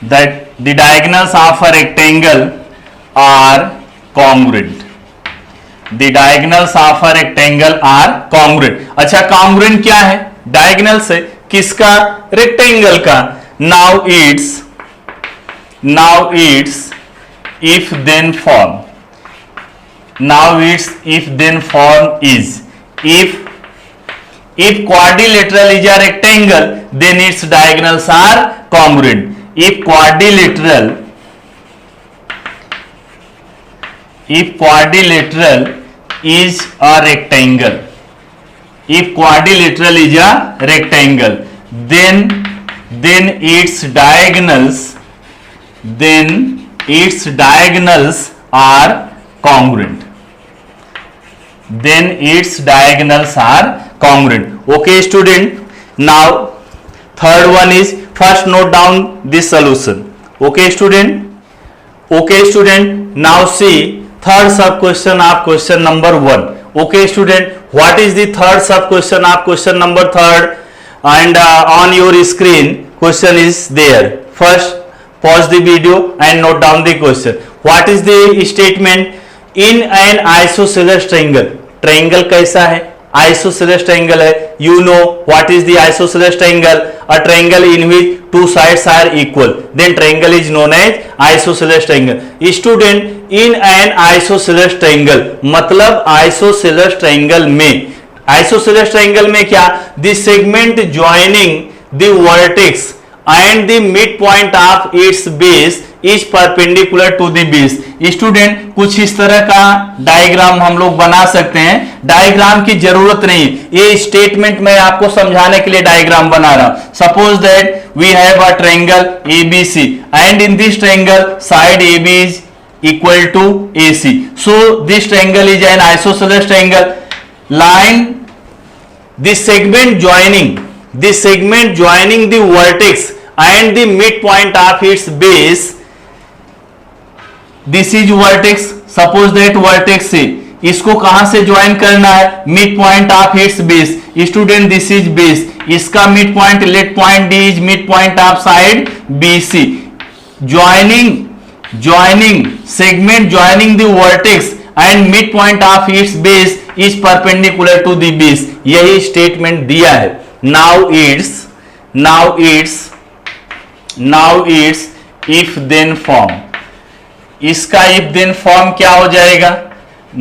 A: that the diagonals of a rectangle are congruent. The diagonals of a rectangle are congruent. अच्छा, congruent क्या है? Diagonal से किसका? Rectangle का. Now it's if then form. Now its if then form is, if quadrilateral is a rectangle, then its diagonals are congruent. If quadrilateral is a rectangle, if quadrilateral is a rectangle, then its diagonals are congruent. Then its diagonals are congruent. Okay student, now third one is, first note down this solution. Okay student, now see third sub question of question number 1. Okay student, what is the third sub question of question number 3rd? And on your screen question is there. First pause the video and note down the question. What is the statement? In an isosceles triangle, triangle कैसा है? Isosceles triangle है. You know what is the isosceles triangle? A triangle in which two sides are equal, then triangle is known as isosceles triangle. Student, in an isosceles triangle मतलब isosceles triangle में क्या? The segment joining the vertex and the midpoint of its base is perpendicular to the base. Student, कुछ इस तरह का diagram हम लोग बना सकते हैं. डायग्राम की जरूरत नहीं, ये स्टेटमेंट मैं आपको समझाने के लिए डायग्राम बना रहा हूं. Suppose that we have a triangle ABC and in this triangle side AB is equal to AC. So this triangle is an isosceles triangle. Line the segment joining the vertex and the midpoint of its base. This is vertex. Suppose that vertex से इसको कहां से join करना है? Mid point of its base. Student, this is base. इसका mid point, let point D is mid point of side BC. Joining segment joining the vertex and mid point of its base is perpendicular to the base. यही statement दिया है. Now it's if then form. इसका if then form क्या हो जाएगा?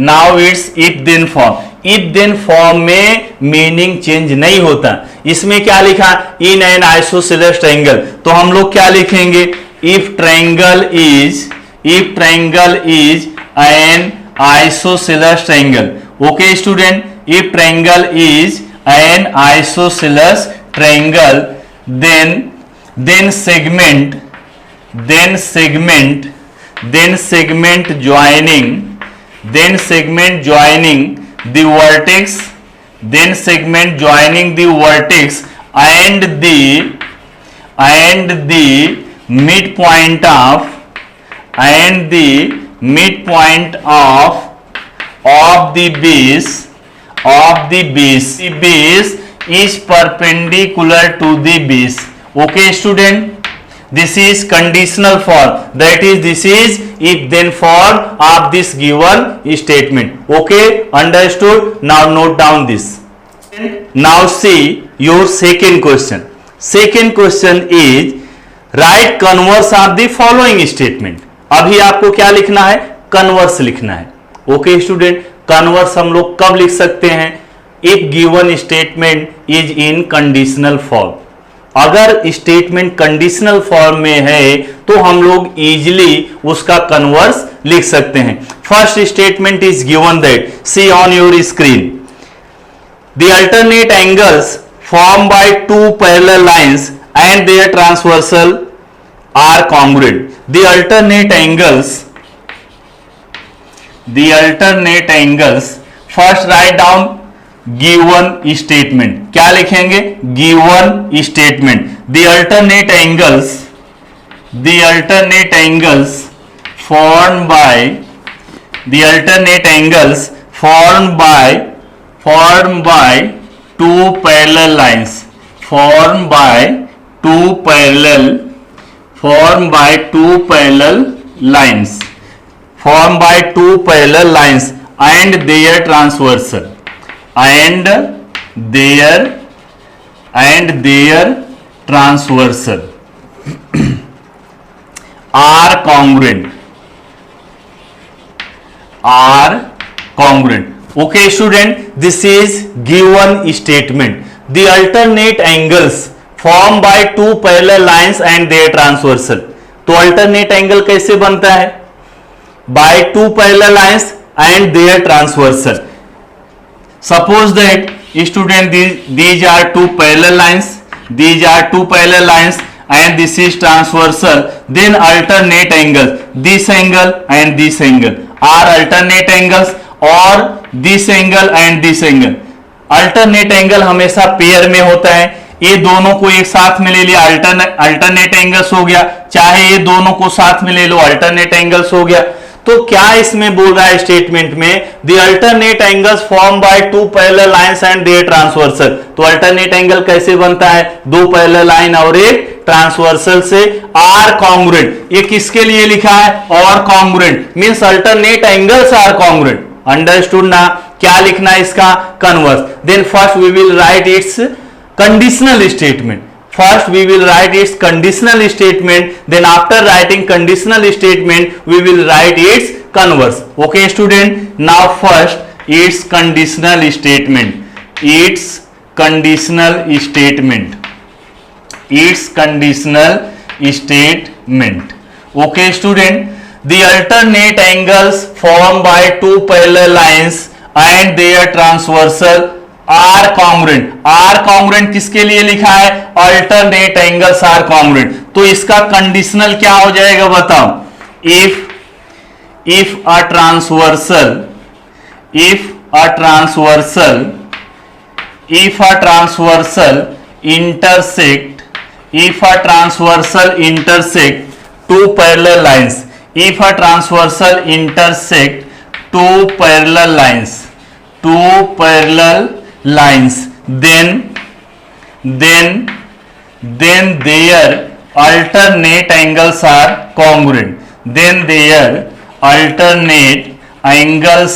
A: Now it's if then form. if then form में meaning change नहीं होता. इसमें क्या लिखा? In an isosceles triangle. तो हम लोग क्या लिखेंगे? if triangle is an isosceles triangle. Okay student, if triangle is an isosceles triangle, then segment joining the vertex, and the midpoint of the base is perpendicular to the base. Okay student, this is conditional form, that is this is if then form of this given statement. Okay, understood? Now note down this. Now see your second question. Second question is right converse of the following statement. अभी आपको क्या लिखना है? Converse लिखना है. Okay student, converse हम लोग कब लिख सकते हैं? If given statement is in conditional form. अगर स्टेटमेंट कंडीशनल फॉर्म में है तो हम लोग इजीली उसका कन्वर्स लिख सकते हैं। First statement is given that, see on your screen, the alternate angles formed by two parallel lines and their transversal are congruent. The alternate angles, first write down given statement. क्या लिखेंगे? given statement. The alternate angles formed by two parallel lines, formed by two parallel lines and their transversal are congruent. Okay student, this is given statement. The alternate angles formed by two parallel lines and their transversal. तो alternate angle कैसे बनता है? By two parallel lines and their transversal. Suppose that student, these are two parallel lines and this is transversal. Then alternate angles, this angle and this angle are alternate angles, और this angle and this angle. Alternate angle हमेशा pair में होता है, ये दोनों को एक साथ में ले लिया अल्टरनेट एंगल्स हो गया, चाहे ये दोनों को साथ में ले लो अल्टरनेट एंगल्स हो गया। तो क्या इसमें बोल रहा है स्टेटमेंट में, the alternate angles form by two parallel lines and their transversal. तो अल्टरनेट एंगल कैसे बनता है? दो पैरेलल लाइन और एक ट्रांसवर्सल से आर कॉन्ग्रुएंट। ये किसके लिए लिखा है? और congruent means alternate angles are congruent. Understood ना? क्या लिखना है इसका? कन्वर्स। Then first we will write its conditional statement. First we will write its conditional statement, then after writing conditional statement we will write its converse. Okay student, now first its conditional statement. Okay student, the alternate angles formed by two parallel lines and their transversal are congruent. Are congruent किसके लिए लिखा है? Alternate angles are congruent. तो इसका conditional क्या हो जाएगा बताओ? If a transversal intersect two parallel lines, then their alternate angles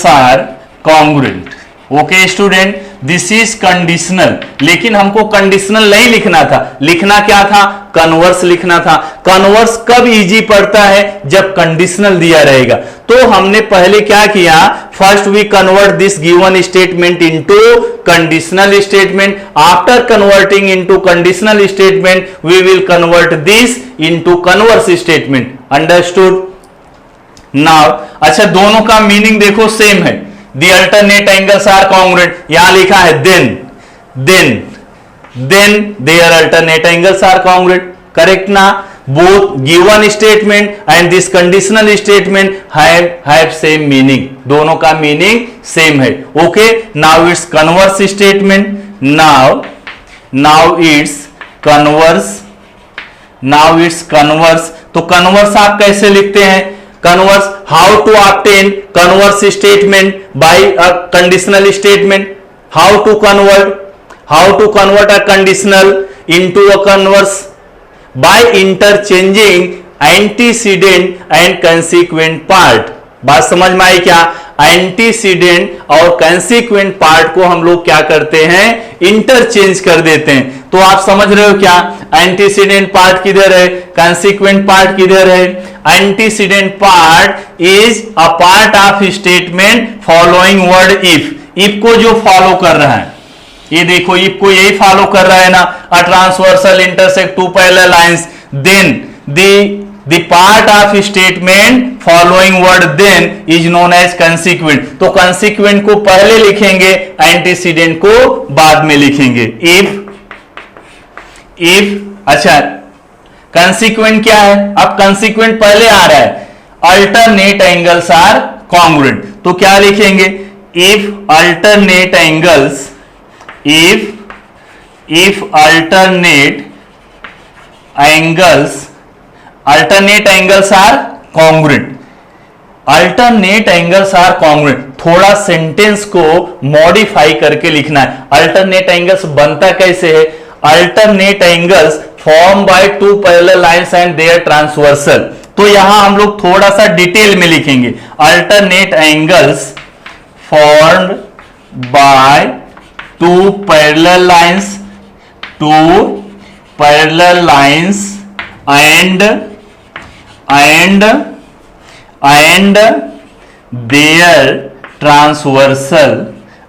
A: are congruent. Okay student, this is conditional. लेकिन हमको कंडीशनल नहीं लिखना था, लिखना क्या था? कन्वर्स लिखना था। कन्वर्स कब इजी पड़ता है? जब कंडीशनल दिया रहेगा। तो हमने पहले क्या किया? First we convert this given statement into conditional statement. After converting into conditional statement we will convert this into converse statement. Understood? Now अच्छा, दोनों का मीनिंग देखो सेम है। The alternate angles are congruent, यहां लिखा है then their alternate angles are congruent. Correct ना? Both given statement and this conditional statement have same meaning. दोनों का मीनिंग सेम है। Okay, now it's converse statement. Now it's converse. तो converse आप कैसे लिखते हैं? Converse, how to obtain converse statement by a conditional statement? How to convert a conditional into a converse? By interchanging antecedent and consequent part. बात समझ में आई क्या? Antecedent और कंसीक्वेंट पार्ट को हम लोग क्या करते हैं? इंटरचेंज कर देते हैं। तो आप समझ रहे हो क्या? एंटीसीडेंट पार्ट किधर है? कंसीक्वेंट पार्ट किधर है? Antecedent part is a part of statement following word if. If को जो फॉलो कर रहा है, ये देखो इफको यही फॉलो कर रहा है ना, a transversal intersect two parallel lines, then the part of statement following word then is known as consequent। तो consequent को पहले लिखेंगे, antecedent को बाद में लिखेंगे। if अच्छा consequent क्या है, अब consequent पहले आ रहा है, alternate angles are congruent, तो क्या लिखेंगे, if alternate angles are congruent, alternate angles are congruent। थोड़ा सेंटेंस को मॉडिफाई करके लिखना है। अल्टरनेट एंगल्स बनता कैसे है, alternate angles form by two parallel lines and their transversal. तो यहां हम लोग थोड़ा सा डिटेल में लिखेंगे, alternate angles formed by two parallel lines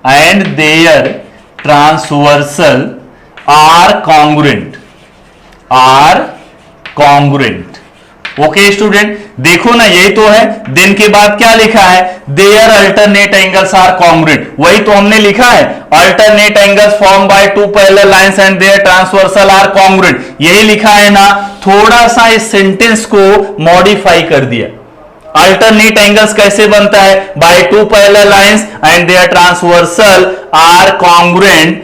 A: and their transversal are congruent। Okay student, देखो ना यही तो है, देन के बाद क्या लिखा है, their alternate angles are congruent, वही तो हमने लिखा है, alternate angles form by two parallel lines and their transversal are congruent, यही लिखा है ना। थोड़ा सा इस सेंटेंस को मॉडिफाई कर दिया। अल्टरनेट एंगल्स कैसे बनता है, by two parallel lines and their transversal are congruent,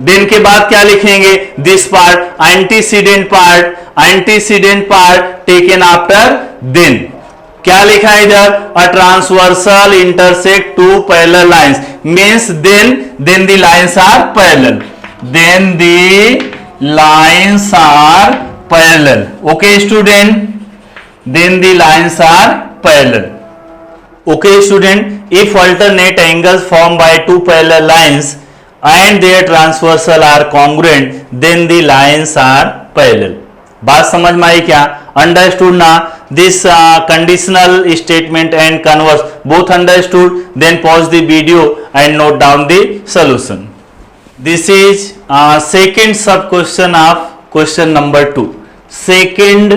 A: then के बाद क्या लिखेंगे, this part antecedent part taken after then. क्या लिखा है इधर, a transversal intersect two parallel lines means then the lines are parallel, okay student, then the lines are parallel. Okay student, if alternate angles formed by two parallel lines and their transversal are congruent then the lines are parallel। बात समझ में आई क्या, understood ना, this conditional statement and converse both understood, then pause the video and note down the solution। this is second sub question of question number 2, second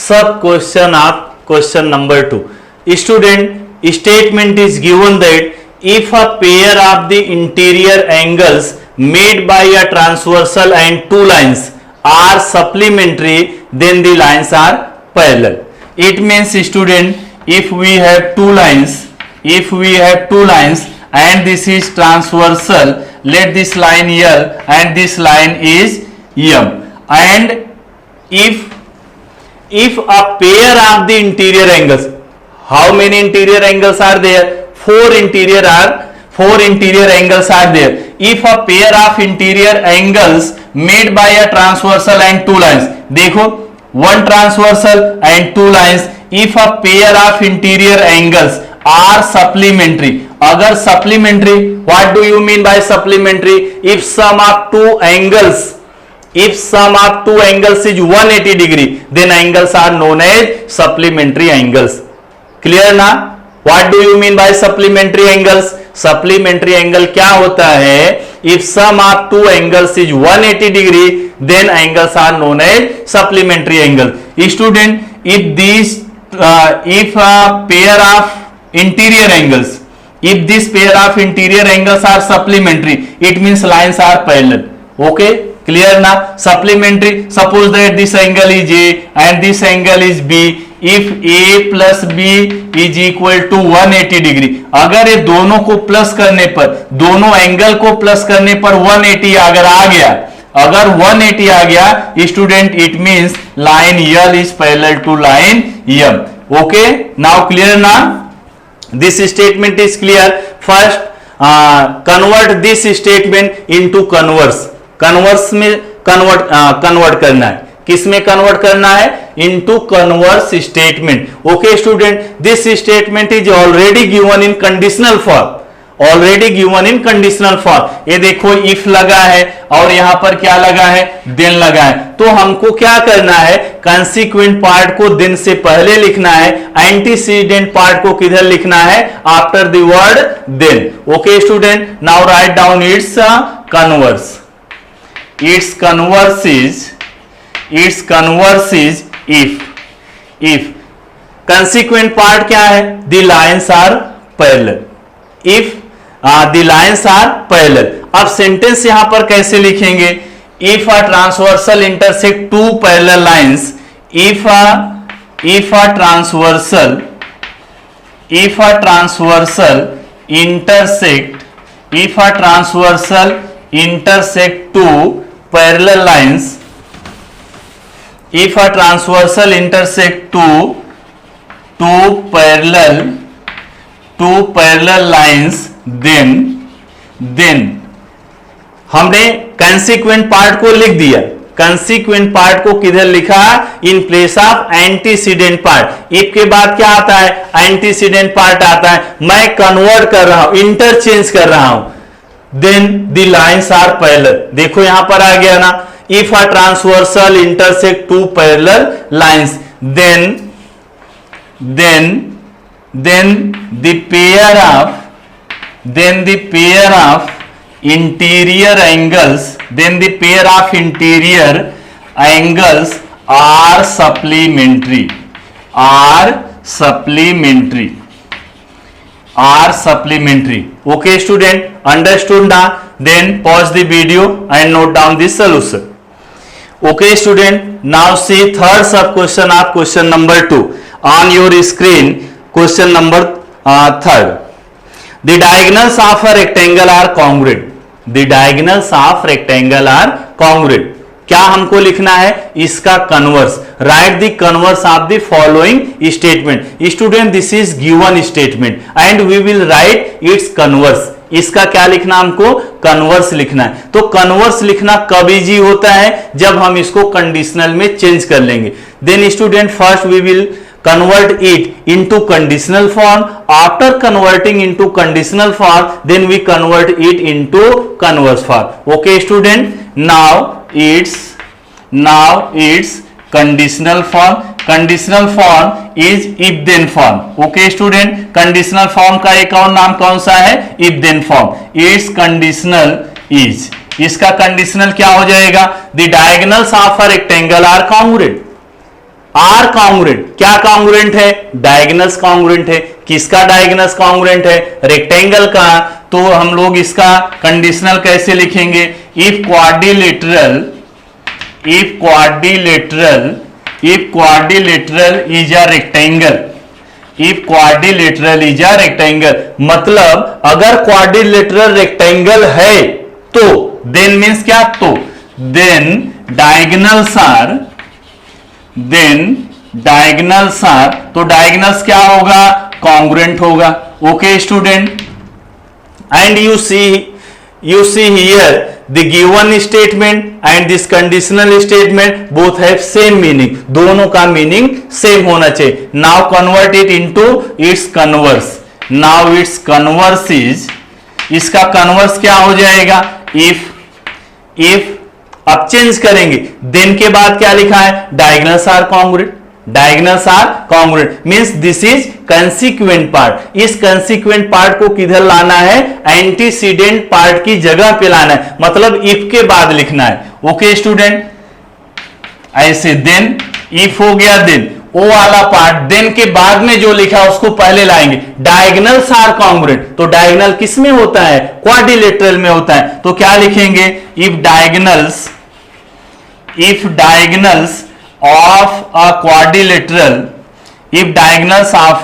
A: sub question of question number 2। student, statement is given that if a pair of the interior angles made by a transversal and two lines are supplementary then the lines are parallel। it means student, if we have two lines and this is transversal, let this line L and this line is M, and if a pair of the interior angles, how many interior angles are there, four interior angles are there। if a pair of interior angles made by a transversal and two lines, देखो one transversal and two lines, if a pair of interior angles are supplementary, अगर supplementary, what do you mean by supplementary, if sum of two angles is 180 degree then angles are known as supplementary angles। Clear ना, what do you mean by supplementary angles, supplementary angle क्या होता है, if sum of two angles is 180 degree then angles are known as supplementary angle. Student, if a pair of interior angles, if this pair of interior angles are supplementary, it means lines are parallel। okay, clear na, supplementary, suppose that this angle is A and this angle is B, if A plus B is equal to 180 degree, अगर ये दोनों को plus करने पर, दोनों angle को plus करने पर 180 अगर आ गया, अगर 180 आ गया student, it means line L is parallel to line M। Okay, now clear ना, this statement is clear. First convert this statement into converse में कन्वर्ट करना है, किस में कन्वर्ट करना है, into converse statement. Okay student, this statement is already given in conditional form, already given in conditional form. ये देखो इफ लगा है और यहां पर क्या लगा है, देन लगा है। तो हमको क्या करना है, कंसीक्वेंट पार्ट को देन से पहले लिखना है, एंटीसीडेंट पार्ट को किधर लिखना है, after the word then. Okay student, now write down its converse. Its converse is if consequent part क्या है, the lines are parallel, if the lines are parallel. अब सेंटेंस यहां पर कैसे लिखेंगे, if a transversal intersect two parallel lines, if a transversal intersect two parallel lines, if a transversal intersect two parallel lines, then हमने कंसीक्वेंट part को लिख दिया। कंसीक्वेंट part को किधर लिखा, in place of antecedent part. If के बाद क्या आता है, एंटीसीडेंट पार्ट आता है। मैं कन्वर्ट कर रहा हूं, इंटरचेंज कर रहा हूं, then the lines are parallel. देखो यहां पर आ गया ना, if a transversal intersect two parallel lines, then the pair of interior angles are supplementary. Okay student, understood now? Then pause the video and note down the solution. Okay student, now see third sub question of question number 2 on your screen. Question number third. The diagonals of a rectangle are congruent. The diagonals of rectangle are congruent. क्या हमको लिखना है, इसका converse. Write the converse of the following statement. Student, this is given statement and we will write its converse. इसका क्या लिखना, हमको converse लिखना है। तो कन्वर्स लिखना कब इजी होता है, जब हम इसको कंडीशनल में चेंज कर लेंगे। Then student, first we will convert it into conditional form. After converting into conditional form, then we convert it into converse form. Okay student, now it's conditional form. Conditional form is if then form. Okay student, conditional form का एक और नाम कौन सा है, if then form. Its conditional is, इसका conditional क्या हो जाएगा, the diagonals of a rectangle are congruent. Are congruent, क्या कॉन्ग्रुएंट है, डायगोनल्स कॉन्ग्रुएंट है। किसका डायगोनल्स कॉन्ग्रुएंट है, रेक्टेंगल का। तो हम लोग इसका कंडीशनल कैसे लिखेंगे, if quadrilateral is a rectangle, if quadrilateral is a rectangle, मतलब अगर क्वाड्रिलेटरल रेक्टेंगल है तो देन मीन्स क्या, तो देन डायगोनल्स आर, तो डायगोनल्स क्या होगा, कॉन्ग्रुएंट होगा। Okay student, and you see here the given statement and this conditional statement both have same meaning, दोनों का मीनिंग सेम होना चाहिए। Now convert it into its converse. Now it's converse is, इसका converse क्या हो जाएगा, if अब change करेंगे, देन के बाद क्या लिखा है, diagonals are congruent. Diagonals are congruent means this is consequent part. इस कंसीक्वेंट पार्ट को किधर लाना है, एंटीसीडेंट पार्ट की जगह पे लाना है, मतलब इफ के बाद लिखना है। ओके स्टूडेंट, ऐसे देन इफ हो गया, देन ओ वाला पार्ट, देन के बाद में जो लिखा है उसको पहले लाएंगे। डायगोनल्स आर कॉन्ग्रुएंट, तो डायगोनल किस में होता है, क्वाड्रिलेटरल में होता है। तो क्या लिखेंगे, if diagonals of a quadrilateral, if diagonals of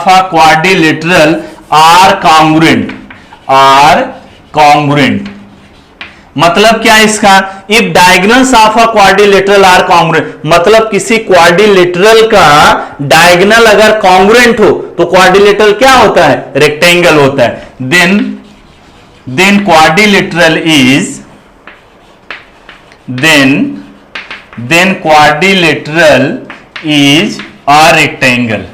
A: a quadrilateral are congruent, मतलब क्या इसका, if diagonals of a quadrilateral are congruent, मतलब किसी क्वाड्रिलेटरल का डायगोनल अगर कॉन्ग्रुएंट हो तो क्वाड्रिलेटरल क्या होता है, रेक्टेंगल होता है। Then quadrilateral is, then quadrilateral is a rectangle.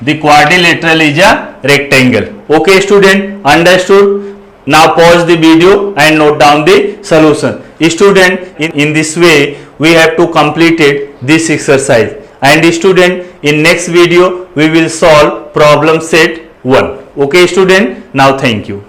A: The quadrilateral is a rectangle. Okay student, understood? Now pause the video and note down the solution. Student, in this way we have to completed this exercise. And student, in next video we will solve problem set 1. Okay student, now thank you.